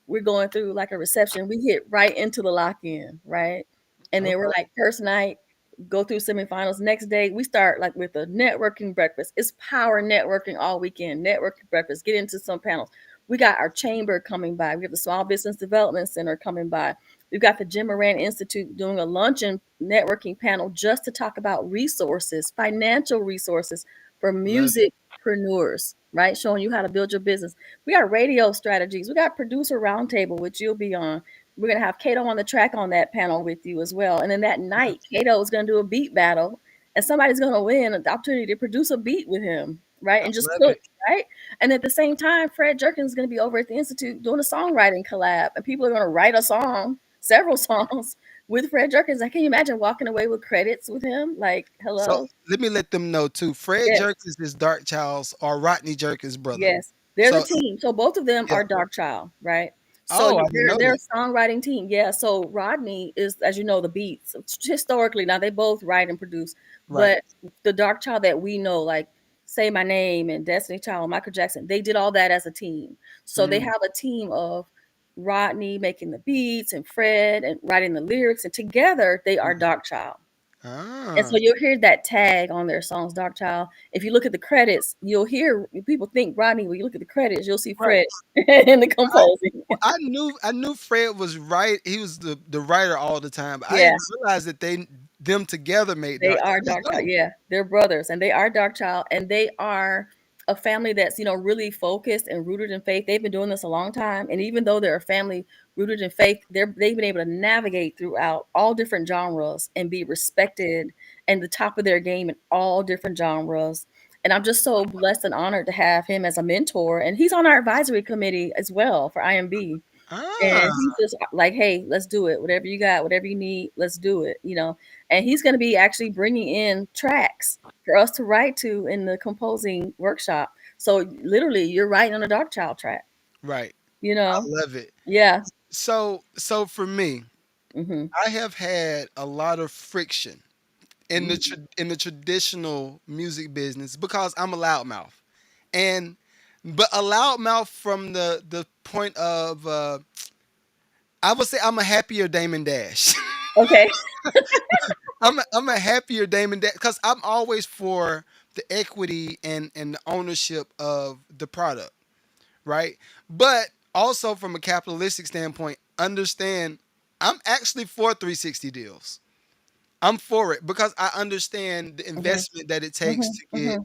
we're going through like a reception, we hit right into the lock-in, right? And then we're Okay. like first night, go through semifinals. Next day, we start like with a networking breakfast. It's power networking all weekend, networking breakfast, get into some panels. We got our chamber coming by. We have the Small Business Development Center coming by. We've got the Jim Moran Institute doing a luncheon networking panel just to talk about resources, financial resources for Love it. musicpreneurs, right? Showing you how to build your business. We got radio strategies. We got producer roundtable, which you'll be on. We're gonna have Kato on the track on that panel with you as well. And then that Yeah. night, Kato is gonna do a beat battle, and somebody's gonna win the opportunity to produce a beat with him, right? I And just love cook, it. right? And at the same time, Fred Jerkins is gonna be over at the Institute doing a songwriting collab, and people are gonna write a song, several songs with Fred Jerkins. Like, can you imagine walking away with credits with him? Like, So hello, let me let them know too. Fred yes, Jerkins is Dark Child's or Rodney Jerkins' brother. yes, they're the So team. So both of them yeah. are Dark Child, right? So Oh, I didn't know they're that. a songwriting team. Yeah. So Rodney is, as you know, the beats historically. Now they both write and produce, Right. but the Dark Child that we know, like Say My Name and Destiny Child, Michael Jackson, they did all that as a team. So they Mm. have a team of Rodney making the beats and Fred and writing the lyrics, and together they are Dark Child. And so Ah, you'll hear that tag on their songs, Dark Child. If you look at the credits, you'll hear people think Rodney. When you look at the credits, you'll see right. Fred in the I composing. well, I knew Fred was right. He was the writer all the time. But I Yeah. didn't realize that them together made They Dark are Child. That's Dark Child. dope. Yeah, they're brothers, and they are Dark Child, and they are a family that's really focused and rooted in faith. They've been doing this a long time, and even though they're a family rooted in faith, they've been able to navigate throughout all different genres and be respected and the top of their game in all different genres. And I'm just so blessed and honored to have him as a mentor, and he's on our advisory committee as well for IMB. And Ah, he's just like, hey, let's do it. Whatever you got, whatever you need, let's do it. And he's going to be actually bringing in tracks for us to write to in the composing workshop. So literally, you're writing on a Dark Child track. right. You I know, love it. yeah. So for me, Hmm. I have had a lot of friction in the traditional music business because I'm a loudmouth, and but a loudmouth from the point of I would say I'm a happier Damon Dash. Okay. I'm a happier Damon Dash because I'm always for the equity and the ownership of the product, right? But also from a capitalistic standpoint, understand I'm actually for 360 deals. I'm for it because I understand the Hmm. investment that it takes Hmm. to get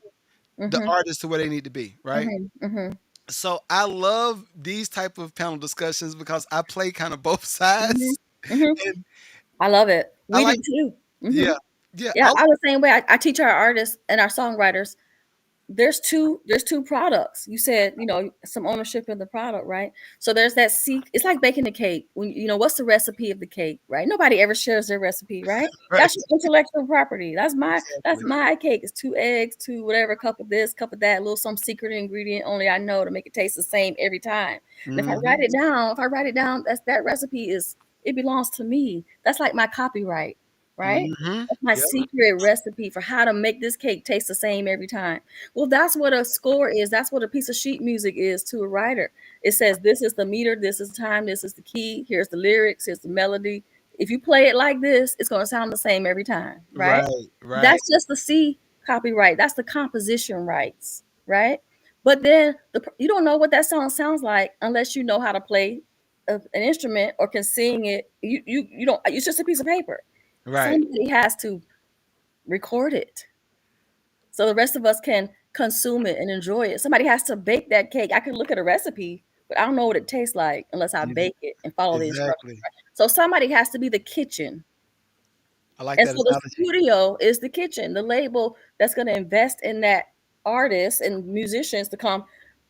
Hmm. the Hmm. artists to where they need to be, right? Hmm. Hmm. So I love these type of panel discussions because I play kind of both Hmm. sides, Hmm. and I love it. I We do like, too. Hmm. yeah, yeah, Yeah, I was the same way. I teach our artists and our songwriters. There's two products. You said, some ownership in the product, right? So there's that it's like baking a cake. When what's the recipe of the cake, right? Nobody ever shares their recipe, right? right, That's your intellectual property. That's exactly. my cake. It's 2 eggs, two whatever, cup of this, cup of that, a little some secret ingredient only I know to make it taste the same every time. And Hmm. if I write it down, that recipe it belongs to me. That's like my copyright, right? Hmm. That's my Yep. secret recipe for how to make this cake taste the same every time. Well, that's what a score is. That's what a piece of sheet music is to a writer. It says, this is the meter, this is time, this is the key, here's the lyrics, here's the melody. If you play it like this, it's going to sound the same every time, right? Right, right, That's just the C copyright. That's the composition rights, right? But then you don't know what that song sounds like unless you know how to play an instrument or can sing it. You don't. It's just a piece of paper. right. Somebody has to record it so the rest of us can consume it and enjoy it. Somebody has to bake that cake. I could look at a recipe, but I don't know what it tastes like unless I Ex- bake it and follow the instructions. Exactly. So somebody has to be the kitchen. I like And that so the analogy. studio is the kitchen, the label that's going to invest in that artist and musicians to come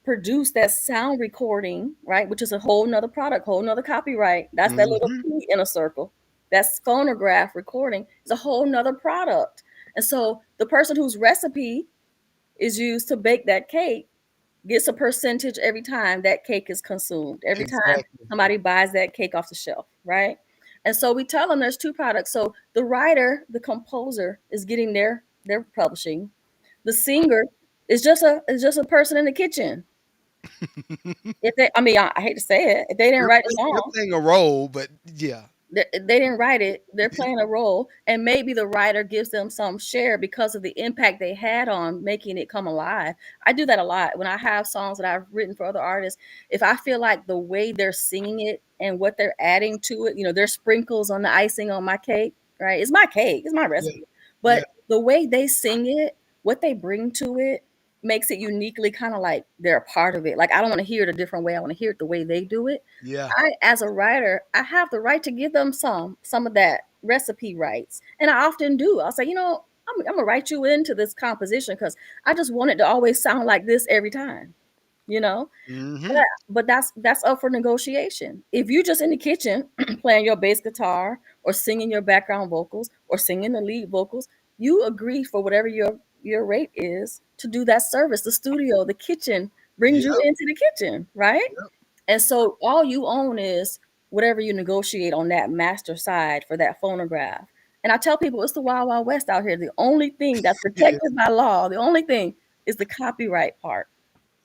produce that sound recording, right? Which is a whole nother product, whole nother copyright. That's that little Hmm. P in a circle. That's phonograph recording is a whole nother product. And so the person whose recipe is used to bake that cake gets a percentage every time that cake is consumed, every time Exactly. somebody buys that cake off the shelf, right? And so we tell them there's two products. So the writer, the composer, is getting their publishing. The singer is just a person in the kitchen. If they, I mean, I hate to say it, if they didn't write the They're song, playing a role, but yeah. they didn't write it. They're playing a role, and maybe the writer gives them some share because of the impact they had on making it come alive. I do that a lot when I have songs that I've written for other artists. If I feel like the way they're singing it and what they're adding to it, their sprinkles on the icing on my cake, right? It's my cake, it's my Yeah, recipe. yeah, But the way they sing it, what they bring to it, makes it uniquely kind of like they're a part of it. Like I don't want to hear it a different way. I want to hear it the way they do it. yeah. As a writer, I have the right to give them some of that recipe rights, and I often do. I'll say, I'm gonna write you into this composition because I just want it to always sound like this every time. You know, Hmm. but that's up for negotiation. If you're just in the kitchen playing your bass guitar or singing your background vocals or singing the lead vocals, you agree for whatever your rate is to do that service. The studio, the kitchen brings Yep, you into the kitchen, right? yep. And so all you own is whatever you negotiate on that master side for that phonograph. And I tell people it's the Wild Wild West out here. The only thing that's Yeah. protected by law, the only thing is the copyright part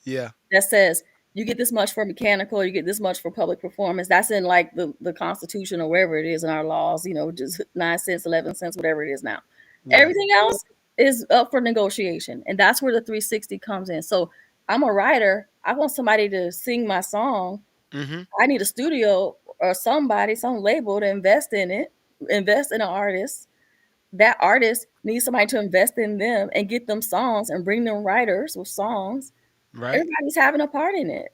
Yeah. that says you get this much for mechanical, you get this much for public performance. That's in like the Constitution or wherever it is in our laws, just 9 cents, 11 cents, whatever it is now. Right. Everything else is up for negotiation. And that's where the 360 comes in. So I'm a writer. I want somebody to sing my song. Mm-hmm. I need a studio or somebody, some label to invest in it, invest in an artist. That artist needs somebody to invest in them and get them songs and bring them writers with songs. Right. Everybody's having a part in it,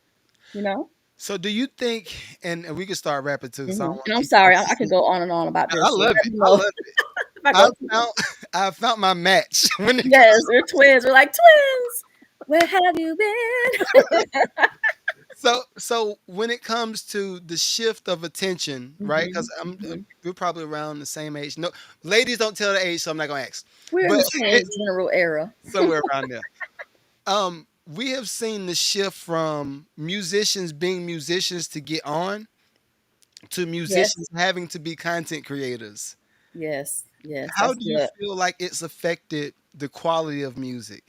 you know? So do you think, and we can start rapping too, so I don't want And to I'm keep you on sorry, I this. could go on and on about I this. So love let it. me I know love it. if I I go too found I found my match when it Yes, we're twins. We're like twins. Where have you been? so when it comes to the shift of attention, right? Because Mhm. we're probably around the same age. No, ladies don't tell the age, so I'm not gonna ask. We're in But the same general era. somewhere around there. We have seen the shift from musicians being musicians to get on to Yes, musicians having to be content creators. yes, How that's do you good. feel like it's affected the quality of music?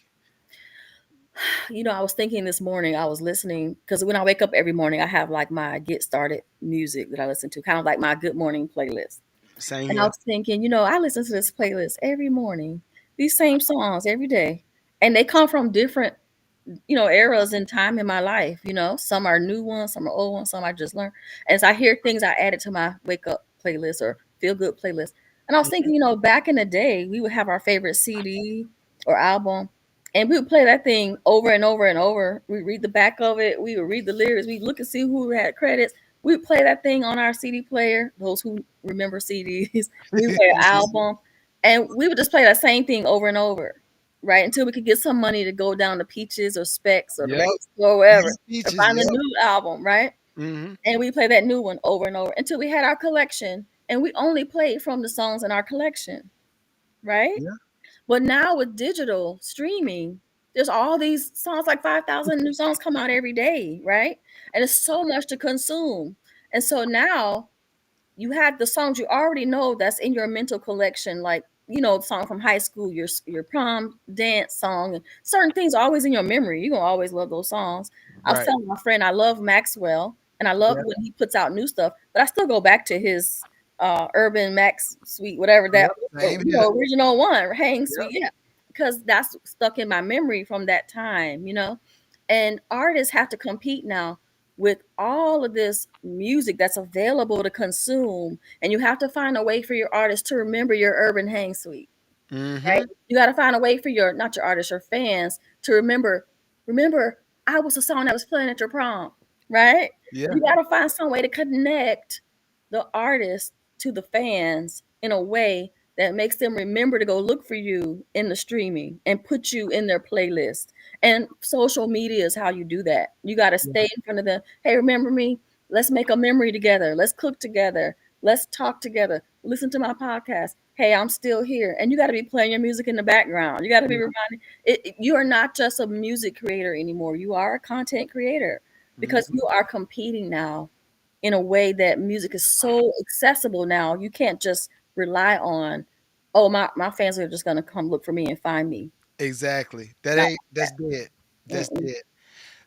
I was thinking this morning, I was listening because when I wake up every morning, I have like my get started music that I listen to, kind of like my good morning playlist. Same And I here. was thinking, I listen to this playlist every morning, these same songs every day. And they come from different eras in time in my life. Some are new ones, some are old ones, some I just learned. As I hear things, I add it to my wake up playlist or feel good playlist. And I was thinking, back in the day, we would have our favorite CD or album, and we would play that thing over and over and over. We read the back of it, we would read the lyrics, we look and see who had credits. We would play that thing on our CD player. Those who remember CDs, we would play an album, and we would just play that same thing over and over, right? Until we could get some money to go down to Peaches or Specs or the Yep. record store or wherever These and speeches. find a Yep. new album, right? Hmm. And we play that new one over and over until we had our collection. And we only played from the songs in our collection, right? Yeah. But now with digital streaming, there's all these songs, like 5,000 new songs come out every day, right? And it's so much to consume. And so now you have the songs you already know that's in your mental collection, like the song from high school, your prom dance song, and certain things are always in your memory. You're gonna always love those songs. I was Right. telling my friend I love Maxwell and I love Yep. when he puts out new stuff, but I still go back to his Urban Max Suite, whatever that Yep. Same here. original one, Hang Yep. Suite, yeah, because that's stuck in my memory from that time. And artists have to compete now with all of this music that's available to consume, and you have to find a way for your artist to remember your urban hang suite, right? Hmm. You got to find a way for your not your artists, your fans to remember I was the song that was playing at your prom, right? Yeah. You got to find some way to connect the artist to the fans in a way that makes them remember to go look for you in the streaming and put you in their playlist. And social media is how you do that. You got to Yeah. stay in front of them. Hey, remember me? Let's make a memory together. Let's cook together. Let's talk together. Listen to my podcast. Hey, I'm still here. And you got to be playing your music in the background. You got to be reminded you are not just a music creator anymore. You are a content creator because Mhm. you are competing now in a way that music is so accessible now. You can't just rely on, oh, my fans are just going to come look for me and find me. Exactly. That Not ain't that's dead. like That's that. Mm-mm. dead.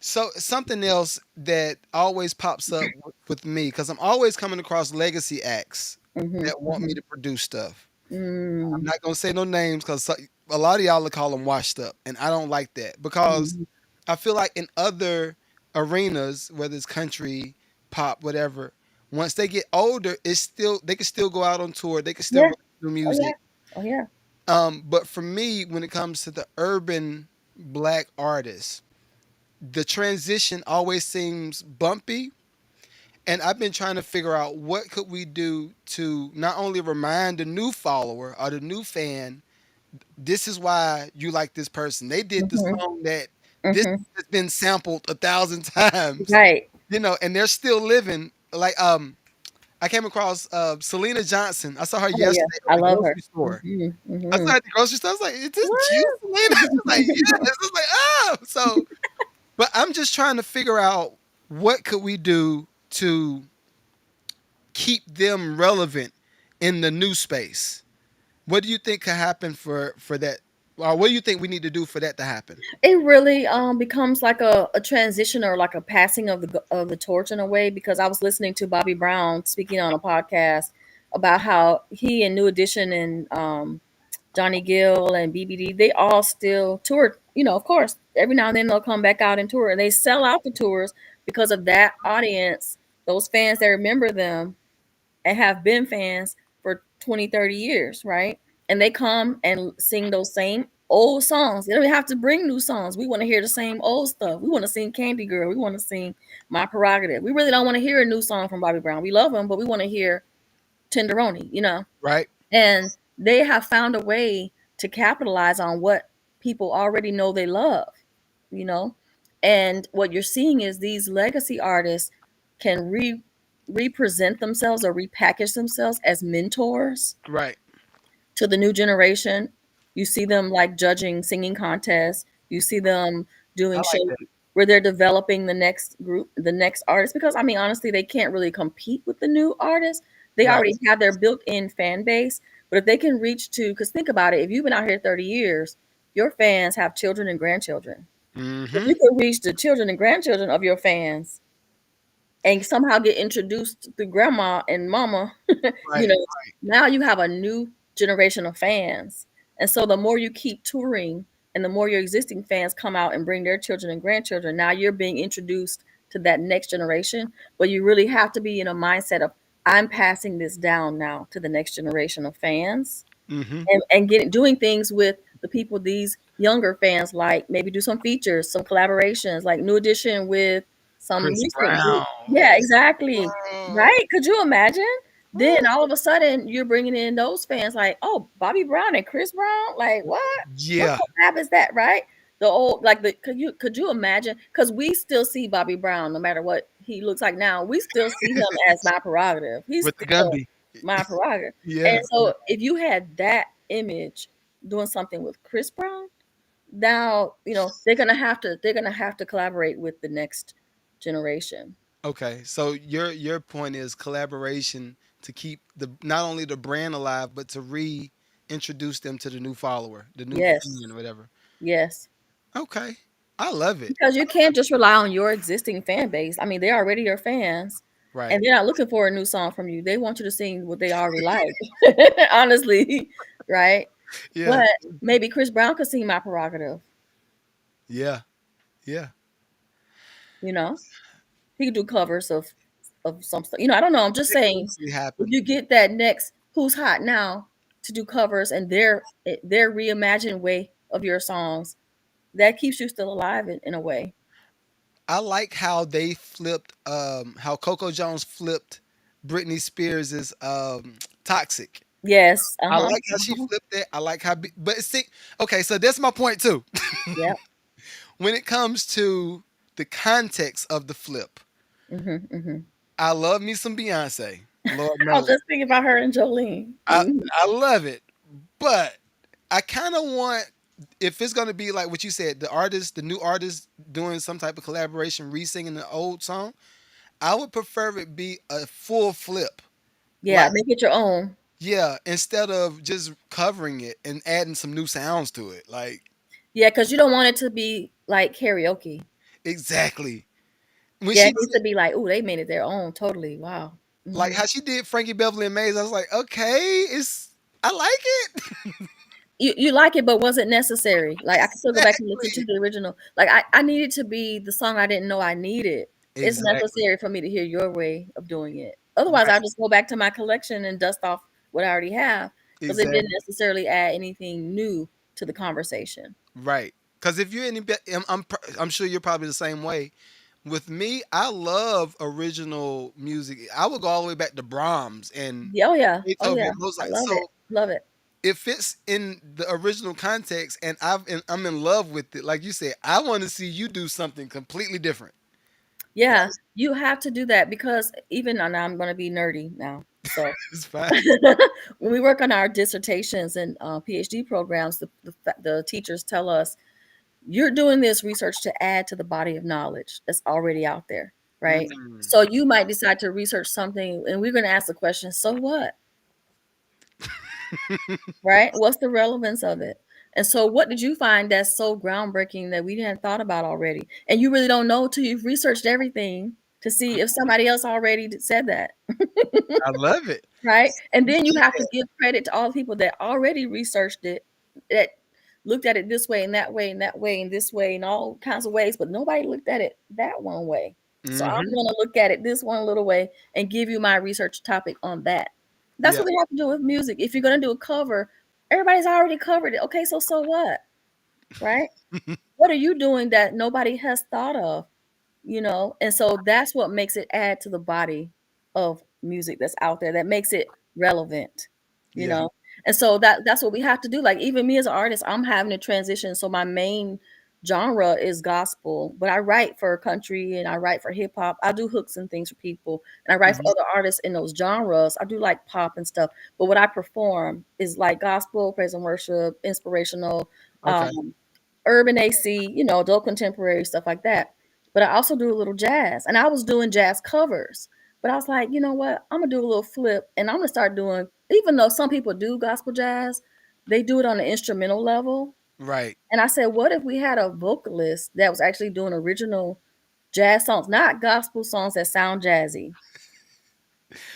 So something else that always pops up with me, because I'm always coming across legacy acts Mhm, that want me mhm. to produce stuff. I'm Mm, not gonna say no names because a lot of y'all will call them washed up, and I don't like that because mhm. I feel like in other arenas, whether it's country, pop, whatever, once they get older, it's still they can still go out on tour, they can still Yeah. release new Oh, yeah. music. Oh, yeah. But for me, when it comes to the urban black artists, the transition always seems bumpy, and I've been trying to figure out what could we do to not only remind the new follower or the new fan, this is why you like this person. They did the Mhm, song that this mhm. has been sampled 1,000 times, Right. and they're still living. Like I came across Selena Johnson. I saw her Oh, yeah. yesterday at I the love her. grocery store. Mhm, I saw mhm. her at the grocery store. I was like, "Is this you, What? Selena?" She's like, "Yes." I was like, "Oh." So, but I'm just trying to figure out what could we do to keep them relevant in the new space? What do you think could happen for that? Or what do you think we need to do for that to happen? It really becomes like a transition or like a passing of the torch in a way, because I was listening to Bobby Brown speaking on a podcast about how he and New Edition and Johnny Gill and BBD, they all still tour. You know, of course, every now and then they'll come back out and tour, and they sell out the tours because of that audience, those fans that remember them and have been fans for 20, 30 years, right? And they come and sing those same old songs. They don't have to bring new songs. We want to hear the same old stuff. We want to sing Candy Girl. We want to sing My Prerogative. We really don't want to hear a new song from Bobby Brown. We love him, but we want to hear Tenderoni, you know? Right? And they have found a way to capitalize on what people already know they love, you know? And what you're seeing is these legacy artists can represent themselves or repackage themselves as mentors Right. to the new generation. You see them like judging singing contests. You see them I doing like shows that. where they're developing the next group, the next artist. Because I mean, honestly, they can't really compete with the new artists. They Right. already have their built-in fan base. But if they can reach to, because think about it, if you've been out here 30 years, your fans have children and grandchildren. If Mm-hmm. you could reach the children and grandchildren of your fans and somehow get introduced to grandma and mama, you Right. know, now you have a new generation of fans. And so the more you keep touring and the more your existing fans come out and bring their children and grandchildren, now you're being introduced to that next generation. But you really have to be in a mindset of, I'm passing this down now to the next generation of fans, Mm-hmm. and getting doing things with the people these younger fans like, maybe do some features, some collaborations, like New Edition with some Chris recent group. Brown. Yeah, exactly. Oh. Right? Could you imagine? Then all of a sudden you're bringing in those fans like, oh, Bobby Brown and Chris Brown, like what? What Yeah. collab is that, right? The old, like, the could you imagine? Because we still see Bobby Brown, no matter what he looks like now, we still see him as My Prerogative. He's With the still Gumby. My Prerogative. And Yeah. so if you had that image doing something with Chris Brown, now they're gonna have to collaborate with the next generation. Okay. So your point is collaboration to keep the not only the brand alive, but to reintroduce them to the new follower, the new Yes. fan, or whatever. Yes. Okay. I love it. Because you can't just rely on your existing fan base. I mean, they're already your fans, Right. and they're not looking for a new song from you. They want you to sing what they already like. Honestly, right? Yeah. But maybe Chris Brown could sing My Prerogative, Yeah. Yeah. you know? He could do covers of some stuff. I don't know. I'm just It could saying, easily if happen. you get that next who's hot now to do covers and their reimagined way of your songs, that keeps you still alive in a way. I like how they flipped how Coco Jones flipped Britney Spears's Toxic. Yes. I Uh-huh. like how she Uh-huh. flipped it. I like how but see, okay, so that's my point too. Yep. When it comes to the context of the flip, Hmm. Hmm. I love me some Beyonce. Lord I was knows. just thinking about her and Jolene. I Mhm. I love it. But I kind of want, if it's going to be like what you said, the new artist doing some type of collaboration, re-singing the old song, I would prefer it be a full flip. Yeah, Like, make it your own. yeah, instead of just covering it and adding some new sounds to it. Like, Yeah, because you don't want it to be like karaoke. exactly. When Yeah, she it needs did, to be like, oh, they made it their own. Totally. Wow. like Hmm. how she did Frankie Beverly and Maze, I was like, okay, I like it. You like it, but was it necessary? Like, I can still go back and listen to Exactly. the original. Like, I needed to be the song I didn't know I needed. It's Exactly. necessary for me to hear your way of doing it. Otherwise, Right. I'll just go back to my collection and dust off what I already have, because it didn't Exactly. necessarily add anything new to the conversation. Right. Because if you're any, I'm sure you're probably the same way. With me, I love original music. I would go all the way back to Brahms and Yeah, oh yeah, oh Beethoven yeah. and I Mozart. love it. So Love it. it fits in the original context, and I'm in love with it. Like you said, I want to see you do something completely different. Yeah, That's you have to do that, because even and I'm going to be nerdy now. So it's fine. when we work on our dissertations and PhD programs, the teachers tell us, you're doing this research to add to the body of knowledge that's already out there. right? Mm. So you might decide to research something, and we're going to ask the question, so what? Right? What's the relevance of it? And so, what did you find that's so groundbreaking that we hadn't thought about already? And you really don't know till you've researched everything to see if somebody else already said that. I love it. Right? And You then you said have to that. give credit to all the people that already researched it, that looked at it this way and that way and that way and this way and all kinds of ways, but nobody looked at it that one way. So I'm Mm-hmm. going to look at it this one little way and give you my research topic on that. That's Yeah. what we have to do with music. If you're going to do a cover, everybody's already covered it. Okay, so what? Right? What are you doing that nobody has thought of? And so that's what makes it add to the body of music that's out there, that makes it relevant you Yeah. know and so that's what we have to do. Like, even me as an artist, I'm having to transition. So my main genre is gospel, but I write for country and I write for hip-hop. I do hooks and things for people, and I write for Hmm. other artists in those genres. I do like pop and stuff, but what I perform is like gospel, praise and worship, inspirational, Okay. um urban AC, adult contemporary stuff like that. But I also do a little jazz, and I was doing jazz covers. But I was like, you know what? I'm gonna do a little flip, and I'm gonna start doing. Even though some people do gospel jazz, they do it on the instrumental level. Right. And I said, what if we had a vocalist that was actually doing original jazz songs, not gospel songs that sound jazzy?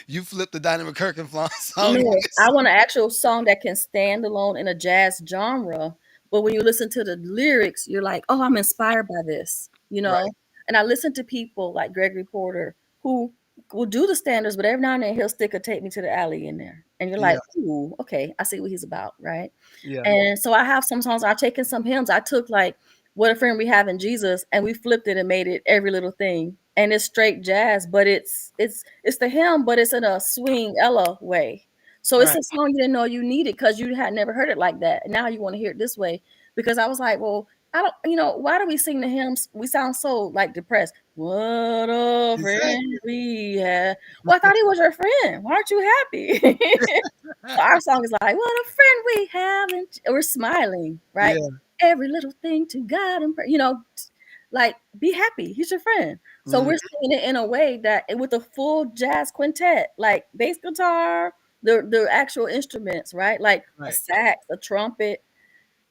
You flipped the Donnie McKirkin song on No, this. I want an actual song that can stand alone in a jazz genre. But when you listen to the lyrics, you're like, oh, I'm inspired by this, you Right. know? And I listen to people like Gregory Porter who will do the standards, but every now and then he'll stick a Take Me to the Alley in there. And you're Yeah. like, ooh, okay, I see what he's about, right? Yeah. And so I have some songs, I've taken some hymns. I took like What a Friend We Have in Jesus, and we flipped it and made it every little thing. And it's straight jazz, but it's the hymn, but it's in a swing Ella way. So it's Right. a song you didn't know you needed because you had never heard it like that. And now you want to hear it this way. Because I was like, well, I don't, why do we sing the hymns? We sound so like depressed. What a friend Exactly. we have. Well, I thought he was your friend. Why aren't you happy? So our song is like, what a friend we have. And we're smiling, right? Yeah. Every little thing to God and pray, like, be happy. He's your friend. So Mm. we're singing it in a way that with a full jazz quintet, like bass guitar, the actual instruments, right? Like a Right. sax, a trumpet.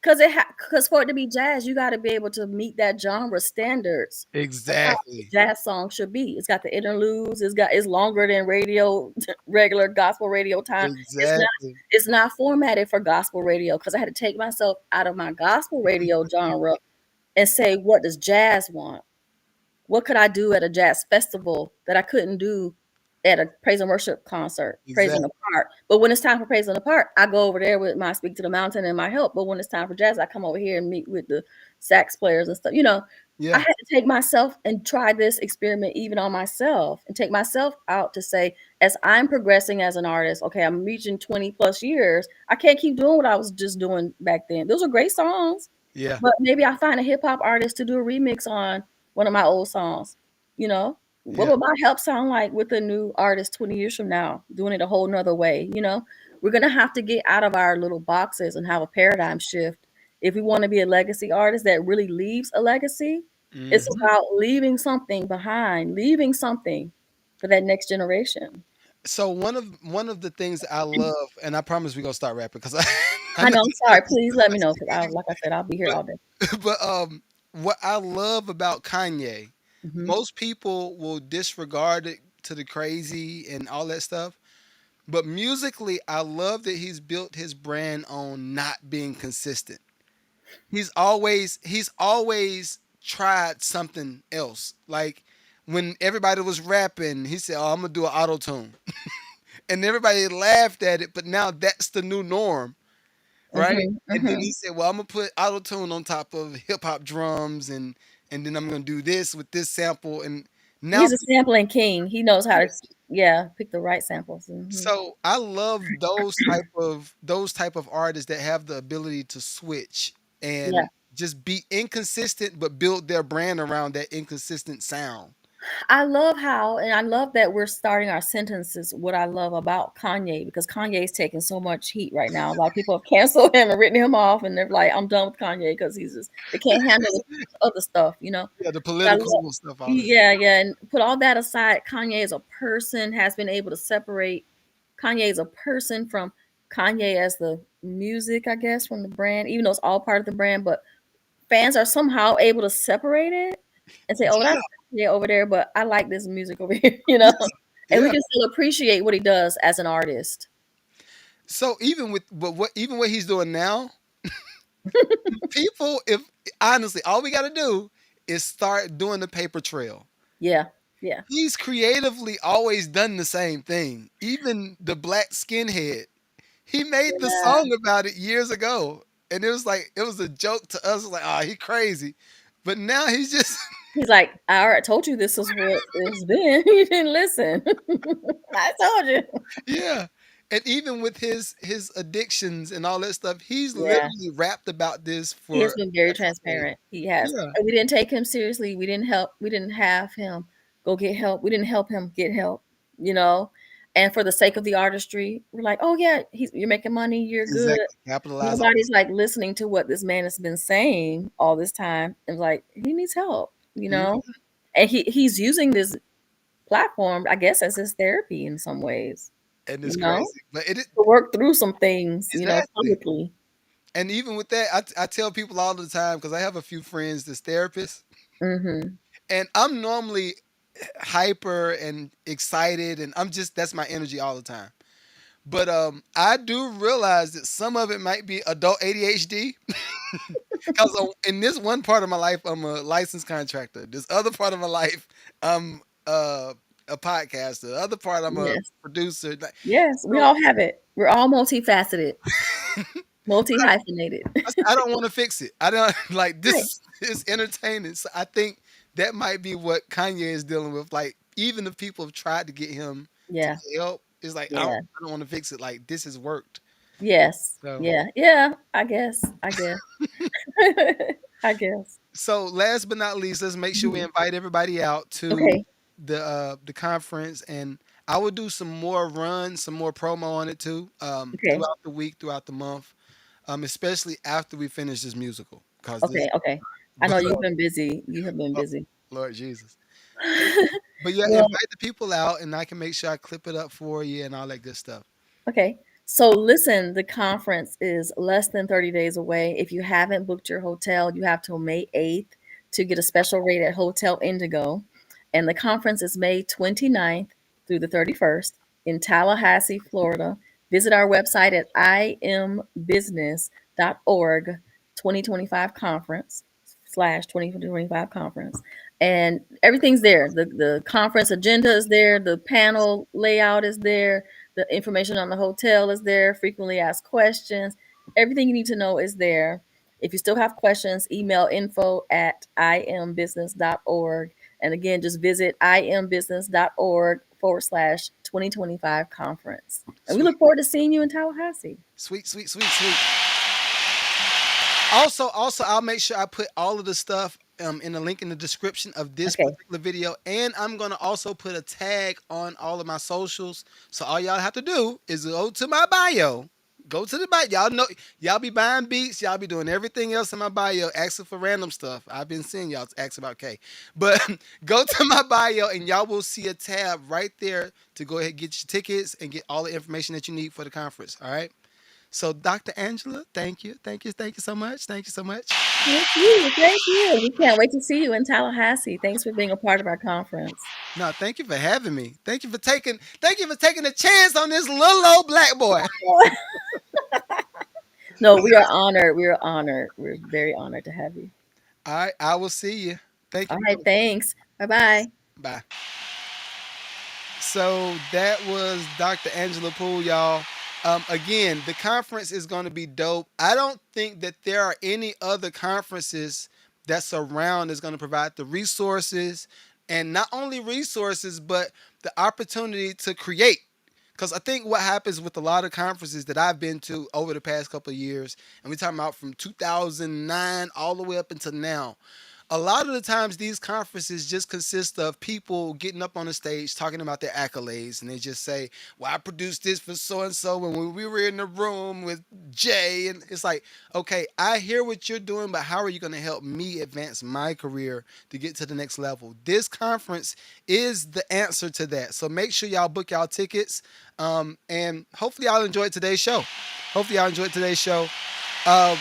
Because for it to be jazz, you got to be able to meet that genre standards of how a Exactly. jazz song should be. It's got the interludes. It's longer than radio, regular gospel radio time. It's not Exactly. it's not formatted for gospel radio because I had to take myself out of my gospel radio genre and say, what does jazz want? What could I do at a jazz festival that I couldn't do at a praise and worship concert, praise in the Exactly. park? But when it's time for praise in the park, I go over there with my Speak to the Mountain and my help. But when it's time for jazz, I come over here and meet with the sax players and stuff. I Yeah. had to take myself and try this experiment even on myself and take myself out to say, as I'm progressing as an artist, okay, I'm reaching 20 plus years. I can't keep doing what I was just doing back then. Those are great songs, Yeah. but maybe I find a hip hop artist to do a remix on one of my old songs. You know, what Yeah. would my help sound like with a new artist 20 years from now, doing it a whole nother way? We're gonna have to get out of our little boxes and have a paradigm shift. If we want to be a legacy artist that really leaves a legacy, it's Hmm. about leaving something behind, leaving something for that next generation. So one of the things I love, and I promise we're gonna start rapping because I, I I know, know, I'm sorry. Please let me know because like I said, I'll be here but all day. but what I love about Kanye, Hmm. most people will disregard it to the crazy and all that stuff. But musically, I love that he's built his brand on not being consistent. He's always tried something else. Like when everybody was rapping, he said, "Oh, I'm gonna do an auto tune," and everybody laughed at it. But now that's the new norm, right? Hmm. And then Hmm. he said, "Well, I'm gonna put auto tune on top of hip hop drums, and then I'm gonna do this with this sample." And now, He's a sampling king. He knows how to, yeah, pick the right samples. Hmm. so I love those type of artists that have the ability to switch Yeah. and just be inconsistent, but build their brand around that inconsistent sound. I love how, and I love that we're starting our sentences. What I love about Kanye, because Kanye's taking so much heat right now. A lot of people have canceled him and written him off, and they're like, "I'm done with Kanye," because they can't handle the other stuff, you know. Yeah, the But I love, political stuff, all this. yeah, yeah, and put all that aside. Kanye as a person has been able to separate Kanye as a person from Kanye as the music, I guess, from the brand, even though it's all part of the brand, but fans are somehow able to separate it and say, "Oh, Yeah, that's yeah over there, but I like this music over here," yeah, and we yeah. can still appreciate what he does as an artist. So even with what he's doing now, people, if honestly, all we got to do is start doing the paper trail. Yeah, yeah, He's creatively always done the same thing. Even the black skinhead, he made the yeah. song about it years ago, and it was like it was a joke to us. Like, oh, he crazy, but now he's just He's like, "I already told you this is what it's been. You didn't listen. I told you." yeah. And even with his addictions and all that stuff, he's Yeah. literally rapped about this He has for been very decades. transparent. He has. Yeah. And we didn't take him seriously. We didn't have him go get help. We didn't help him get help, you know? And for the sake of the artistry, we're like, "Oh yeah, you're making money, you're good." Exactly. Capitalize on Nobody's like listening to what this man has been saying all this time and like he needs help, you it. know? And he's using this platform, I guess, as his therapy in some ways, And it's you know, crazy. But it to work through some things, exactly. publicly. And even with that, I tell people all the time because I have a few friends that's therapists, Hmm. and I'm normally hyper and excited, and I'm just that's my energy all the time. But I do realize that some of it might be adult ADHD because in this one part of my life, I'm a licensed contractor. This other part of my life, I'm a podcaster. The other part, I'm a Yes. producer. Like, Yes, we so all have it. We're all multifaceted, multi hyphenated. I don't want to fix it. I don't like Right. this is entertaining. So I think that might be what Kanye is dealing with. Like even if people have tried to get him to Yeah. get help, it's like Yeah. I don't want to fix it. Like this has worked. Yes. So Yeah. Yeah. I guess. I guess. I guess. so last but not least, let's make sure we Mhm. invite everybody out to Okay. the conference, and I will do some more runs, some more promo on it too, Okay. throughout the week, throughout the month, especially after we finish this musical because this. Okay. Okay. I But know you've been busy. You have been oh, busy. Lord Jesus. But yeah, Well, invite the people out, and I can make sure I clip it up for you and all that good stuff. okay. So listen, the conference is less than 30 days away. If you haven't booked your hotel, you have till May 8th to get a special rate at Hotel Indigo. And the conference is May 29th through the 31st in Tallahassee, Florida. Visit our website at imbusiness.org 2025 conference slash 2025 conference. And everything's there. The conference agenda is there. The panel layout is there, the information on the hotel is there, frequently asked questions. Everything you need to know is there. If you still have questions, email info@imbusiness.org. And again, just visit imbusiness.org / 2025 conference. And we Sweet, look forward to seeing you in Tallahassee. sweet, sweet, sweet, sweet. Also, I'll make sure I put all of the stuff in the link in the description of this Okay. particular video, and I'm gonna also put a tag on all of my socials. So all y'all have to do is go to my bio. Go to the bio. Y'all know y'all be buying beats. Y'all be doing everything else in my bio, asking for random stuff. I've been seeing y'all ask about K. But go to my bio and y'all will see a tab right there to go ahead and get your tickets and get all the information that you need for the conference. All right. So, Dr. Angela, thank you so much. Thank you so much. Thank you. Thank you. We can't wait to see you in Tallahassee. Thanks for being a part of our conference. No, thank you for having me. Thank you for taking a chance on this little old black boy. No, we are honored. We are honored. We're very honored to have you. All right, I will see you. Thank All you. right. Thanks. Bye bye. Bye. So that was Dr. Angela Poole, y'all. Again, the conference is going to be dope. I don't think that there are any other conferences that's around that's going to provide the resources, and not only resources, but the opportunity to create. Because I think what happens with a lot of conferences that I've been to over the past couple of years, and we're talking about from 2009 all the way up until now, A lot of the times these conferences just consist of people getting up on the stage talking about their accolades, and they just say, well, I produced this for so and so when we were in the room with Jay. And it's like, okay, I hear what you're doing, but how are you going to help me advance my career to get to the next level? This conference is the answer to that. So make sure y'all book y'all tickets. And hopefully y'all enjoyed today's show. Um,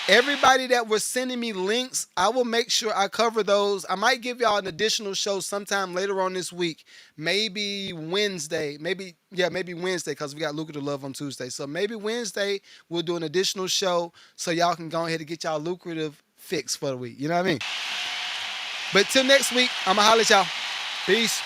Everybody that was sending me links, I will make sure I cover those. I might give y'all an additional show sometime later on this week. Maybe Wednesday. Maybe Wednesday, because we got Lucrative Love on Tuesday. So maybe Wednesday we'll do an additional show so y'all can go ahead and get y'all Lucrative fix for the week. You know what I mean? But till next week, I'ma holler at y'all. Peace.